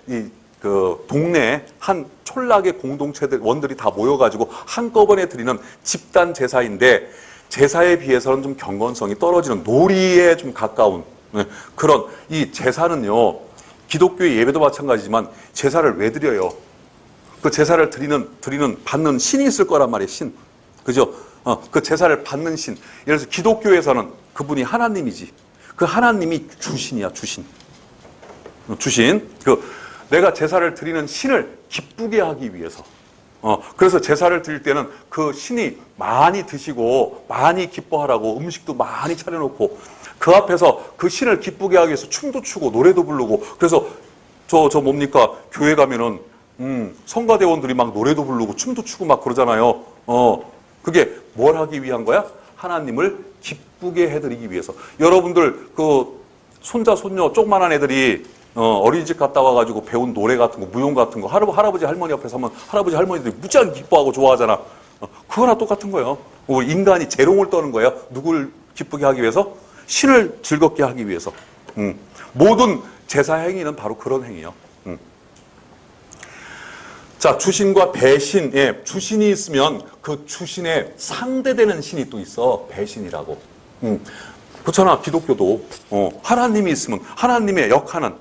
그 동네 한 촌락의 공동체들 원들이 다 모여가지고 한꺼번에 드리는 집단 제사인데, 제사에 비해서는 좀 경건성이 떨어지는 놀이에 좀 가까운 그런 이 제사는요, 기독교의 예배도 마찬가지지만 제사를 왜 드려요? 그 제사를 받는 신이 있을 거란 말이에요. 신, 그죠? 그 제사를 받는 신. 예를 들어서 기독교에서는 그분이 하나님이지. 그 하나님이 주신이야, 주신. 내가 제사를 드리는 신을 기쁘게 하기 위해서. 그래서 제사를 드릴 때는 그 신이 많이 드시고 많이 기뻐하라고 음식도 많이 차려놓고 그 앞에서 그 신을 기쁘게 하기 위해서 춤도 추고 노래도 부르고, 그래서 저 뭡니까? 교회 가면은 성가대원들이 막 노래도 부르고 춤도 추고 막 그러잖아요. 그게 뭘 하기 위한 거야? 하나님을 기쁘게 해드리기 위해서. 여러분들 그 손자 손녀 조그만한 애들이 어린이집 갔다 와가지고 배운 노래 같은 거, 무용 같은 거 할아버지 할머니 앞에서 하면 할아버지 할머니들이 무지하게 기뻐하고 좋아하잖아. 그거나 똑같은 거예요. 인간이 재롱을 떠는 거예요. 누굴 기쁘게 하기 위해서? 신을 즐겁게 하기 위해서. 모든 제사 행위는 바로 그런 행위예요. 자, 주신과 배신. 예, 주신이 있으면 그 주신에 상대되는 신이 또 있어. 배신이라고. 그렇잖아. 기독교도 하나님이 있으면 하나님의 역하는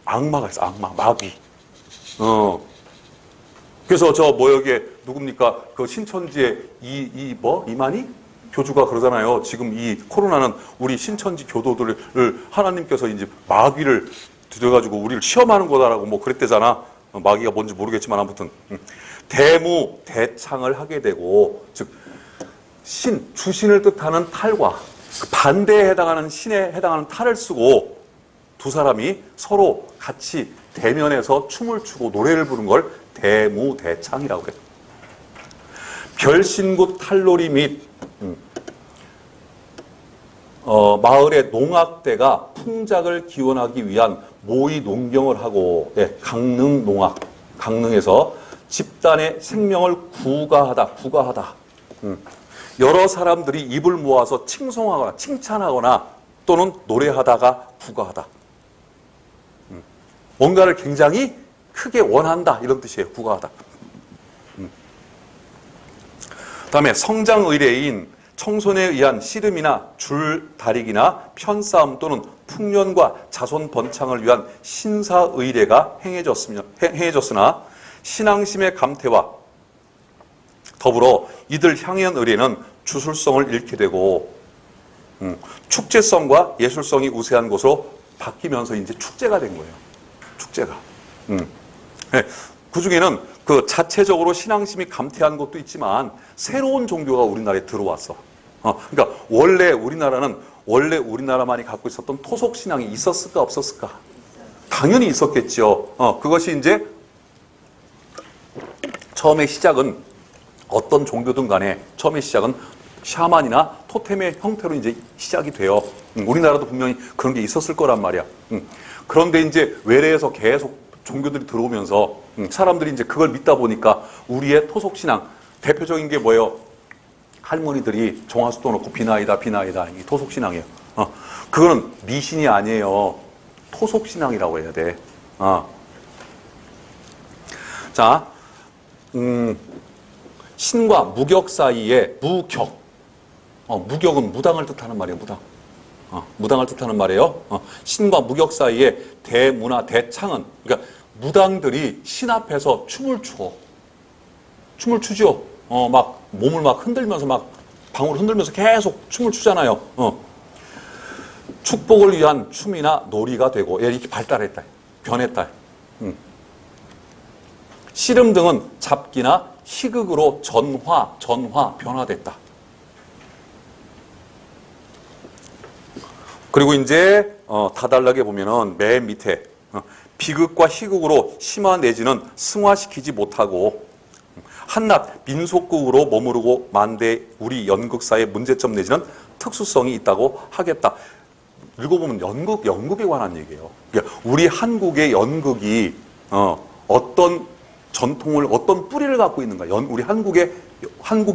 악마가 있어. 악마, 마귀. 그래서 여기에 누굽니까? 그 신천지의 이만희 교주가 그러잖아요. 지금 이 코로나는 우리 신천지 교도들을 하나님께서 이제 마귀를 들여가지고 우리를 시험하는 거다라고 뭐 그랬대잖아. 마귀가 뭔지 모르겠지만 아무튼 대무대창을 하게 되고, 즉 주신을 뜻하는 탈과 그 반대에 해당하는 신에 해당하는 탈을 쓰고 두 사람이 서로 같이 대면해서 춤을 추고 노래를 부른 걸 대무대창이라고 그래요. 별신굿 탈놀이 및 마을의 농악대가 풍작을 기원하기 위한 모의 농경을 하고, 강릉농악, 강릉에서 집단의 생명을 구가하다. 여러 사람들이 입을 모아서 칭송하거나 칭찬하거나 또는 노래하다가 구가하다. 뭔가를 굉장히 크게 원한다, 이런 뜻이에요. 구가하다. 다음에 성장의례인 청손에 의한 씨름이나 줄다리기나 편싸움 또는 풍년과 자손 번창을 위한 신사의례가 행해졌으나 신앙심의 감퇴와 더불어 이들 향연 의례는 주술성을 잃게 되고 축제성과 예술성이 우세한 곳으로 바뀌면서 이제 축제가 된 거예요. 축제가. 그 중에는 그 자체적으로 신앙심이 감퇴한 것도 있지만 새로운 종교가 우리나라에 들어왔어. 그러니까 원래 우리나라만이 갖고 있었던 토속 신앙이 있었을까 없었을까? 당연히 있었겠죠. 그것이 이제 처음에 시작은 어떤 종교든 간에 처음에 시작은 샤만이나 토템의 형태로 이제 시작이 돼요. 우리나라도 분명히 그런 게 있었을 거란 말이야. 그런데 이제 외래에서 계속 종교들이 들어오면서 사람들이 이제 그걸 믿다 보니까 우리의 토속 신앙, 대표적인 게 뭐예요? 할머니들이 정화수 떠놓고 비나이다 이 토속 신앙이에요. 그거는 미신이 아니에요. 토속 신앙이라고 해야 돼. 자, 신과 무격 사이에 무격. 무격은 무당을 뜻하는 말이에요. 무당을 뜻하는 말이에요. 신과 무격 사이에 대무나 대창은, 그러니까 무당들이 신 앞에서 춤을 추어. 춤을 추죠. 막 몸을 막 흔들면서 막 방울을 흔들면서 계속 춤을 추잖아요. 축복을 위한 춤이나 놀이가 되고 이렇게 발달했다. 변했다. 씨름 등은 잡기나 희극으로 변화됐다. 그리고 이제 다달라게 보면은 맨 밑에 비극과 희극으로 심화 내지는 승화시키지 못하고 한낱 민속극으로 머무르고 만대 우리 연극사의 문제점 내지는 특수성이 있다고 하겠다. 읽어보면 연극에 관한 얘기예요. 그러니까 우리 한국의 연극이 어떤 전통을, 어떤 뿌리를 갖고 있는가. 우리 한국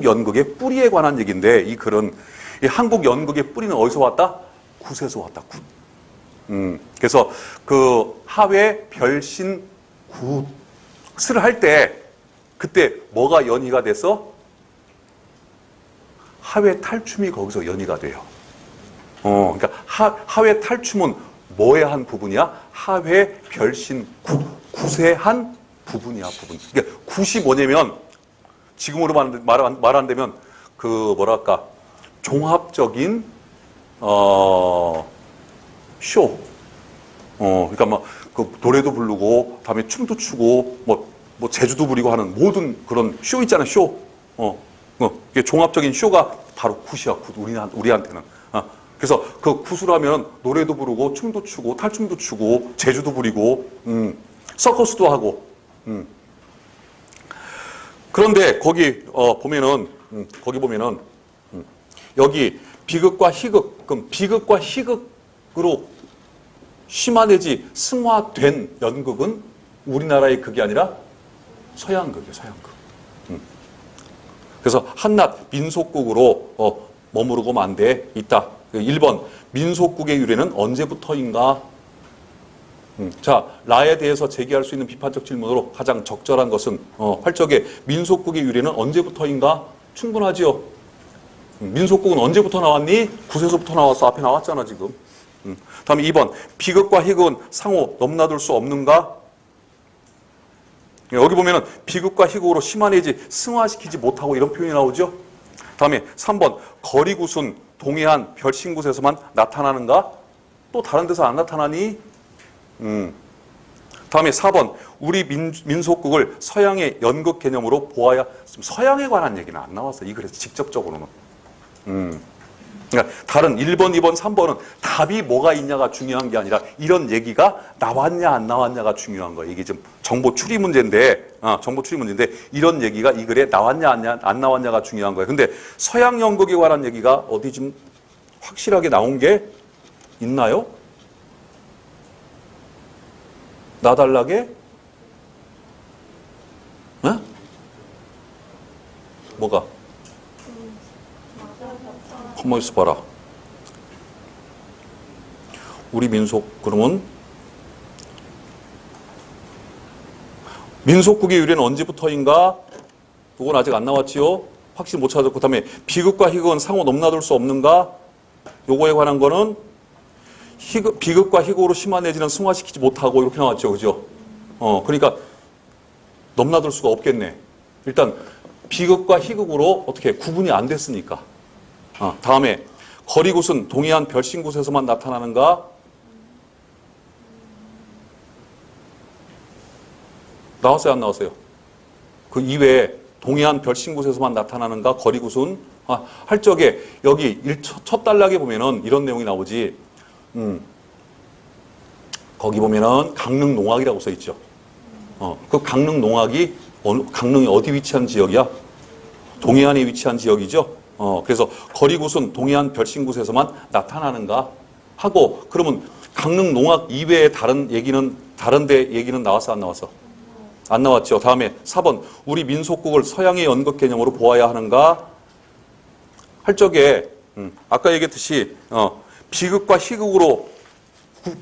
연극의 뿌리에 관한 얘기인데, 이 글은 이 한국 연극의 뿌리는 어디서 왔다? 굿에서 왔다. 굿. 그래서 그 하회 별신 굿을 할 때 그때 뭐가 연희가 돼서 하회 탈춤이 거기서 연희가 돼요. 그러니까 하회 탈춤은 뭐의 한 부분이야? 하회 별신 굿의 한 부분이야, 부분. 그러니까 굿이 뭐냐면 지금으로 말한다면 그 뭐랄까 종합적인 쇼. 그러니까 막 그 노래도 부르고, 다음에 춤도 추고, 뭐 재주도 부리고 하는 모든 그런 쇼 있잖아요, 쇼. 이게 종합적인 쇼가 바로 굿이야, 굿. 우리한테는. 그래서 그 굿으로 하면 노래도 부르고, 춤도 추고, 탈춤도 추고, 재주도 부리고, 서커스도 하고. 그런데 거기 보면은 여기 비극과 희극, 그럼 비극과 희극으로 심화되지 승화된 연극은 우리나라의 극이 아니라 서양극이에요, 서양극. 그래서 한낱 민속극으로 머무르고 만대에 있다. 1번, 민속극의 유래는 언제부터인가? 자, 라에 대해서 제기할 수 있는 비판적 질문으로 가장 적절한 것은 활적의 민속극의 유래는 언제부터인가? 충분하지요. 민속극은 언제부터 나왔니? 굿에서부터 나왔어. 앞에 나왔잖아, 지금. 다음에 2번, 비극과 희극은 상호 넘나들 수 없는가? 여기 보면은 비극과 희극으로 심화내지 승화시키지 못하고 이런 표현이 나오죠. 다음에 3번, 거리굿은 동해안 별신굿에서만 나타나는가? 또 다른 데서 안 나타나니? 다음에 4번, 우리 민속극을 서양의 연극 개념으로 보아야, 서양에 관한 얘기는 안 나왔어. 이 글에서 직접적으로는. 그러니까 다른 1번, 2번, 3번은 답이 뭐가 있냐가 중요한 게 아니라 이런 얘기가 나왔냐 안 나왔냐가 중요한 거예요. 이게 좀 정보 추리 문제인데 이런 얘기가 이 글에 나왔냐 안 나왔냐가 중요한 거예요. 근데 서양 연극에 관한 얘기가 어디 좀 확실하게 나온 게 있나요? 나달라게? 네? 뭐가? 가만히 있어 봐라. 우리 민속, 그러면 민속극의 유래는 언제부터인가? 그건 아직 안 나왔지요. 확실히 못 찾았고, 그다음에 비극과 희극은 상호 넘나들 수 없는가? 요거에 관한 거는 비극과 희극으로 심화내지는 승화시키지 못하고 이렇게 나왔죠, 그죠? 그러니까 넘나들 수가 없겠네. 일단 비극과 희극으로 어떻게 구분이 안 됐으니까. 다음에 거리굿은 동해안 별신굿에서만 나타나는가? 나왔어요, 안 나왔어요? 그 이외에 동해안 별신굿에서만 나타나는가? 거리굿은 할 적에 여기 첫 단락에 보면은 이런 내용이 나오지. 거기 보면은 강릉농악이라고 써 있죠. 그 강릉농악이 강릉이 어디 위치한 지역이야? 동해안에 위치한 지역이죠. 그래서 거리굿은 동해안 별신굿에서만 나타나는가 하고, 그러면 강릉 농악 이외에 다른 데 얘기는 나왔어, 안 나왔어? 안 나왔죠. 다음에 4번, 우리 민속극을 서양의 연극 개념으로 보아야 하는가 할 적에 아까 얘기했듯이 비극과 희극으로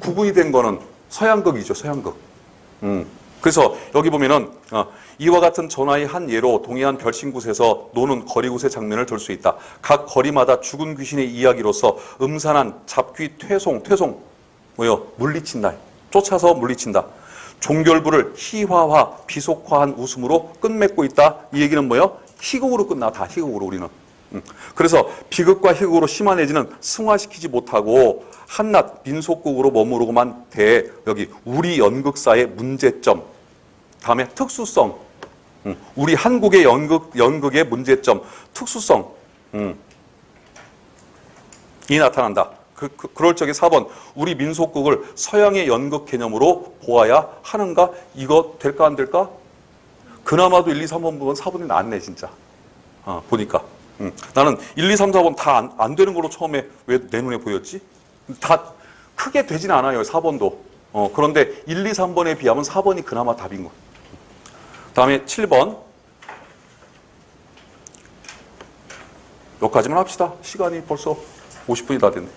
구분이 된 거는 서양극이죠, 서양극. 그래서 여기 보면은 이와 같은 전화의 한 예로 동해안 별신굿에서 노는 거리굿의 장면을 들 수 있다. 각 거리마다 죽은 귀신의 이야기로서 음산한 잡귀 퇴송 뭐요? 물리친다. 쫓아서 물리친다. 종결부를 희화화, 비속화한 웃음으로 끝맺고 있다. 이 얘기는 뭐예요? 희극으로 끝나. 다 희극으로 우리는. 그래서 비극과 희극으로 심화내지는 승화시키지 못하고 한낱 민속극으로 머무르고만 돼. 여기 우리 연극사의 문제점. 다음에 특수성. 우리 한국의 연극의 문제점, 특수성. 이 나타난다. 그럴 적에 4번 우리 민속극을 서양의 연극 개념으로 보아야 하는가? 이거 될까 안 될까? 그나마도 1, 2, 3번 보면 4번이 낫네 진짜. 보니까. 나는 1, 2, 3, 4번 다 안 되는 걸로 처음에 왜 내 눈에 보였지? 다 크게 되진 않아요 4번도. 그런데 1, 2, 3번에 비하면 4번이 그나마 답인 거. 다음에 7번. 여기까지만 합시다. 시간이 벌써 50분이 다 됐네.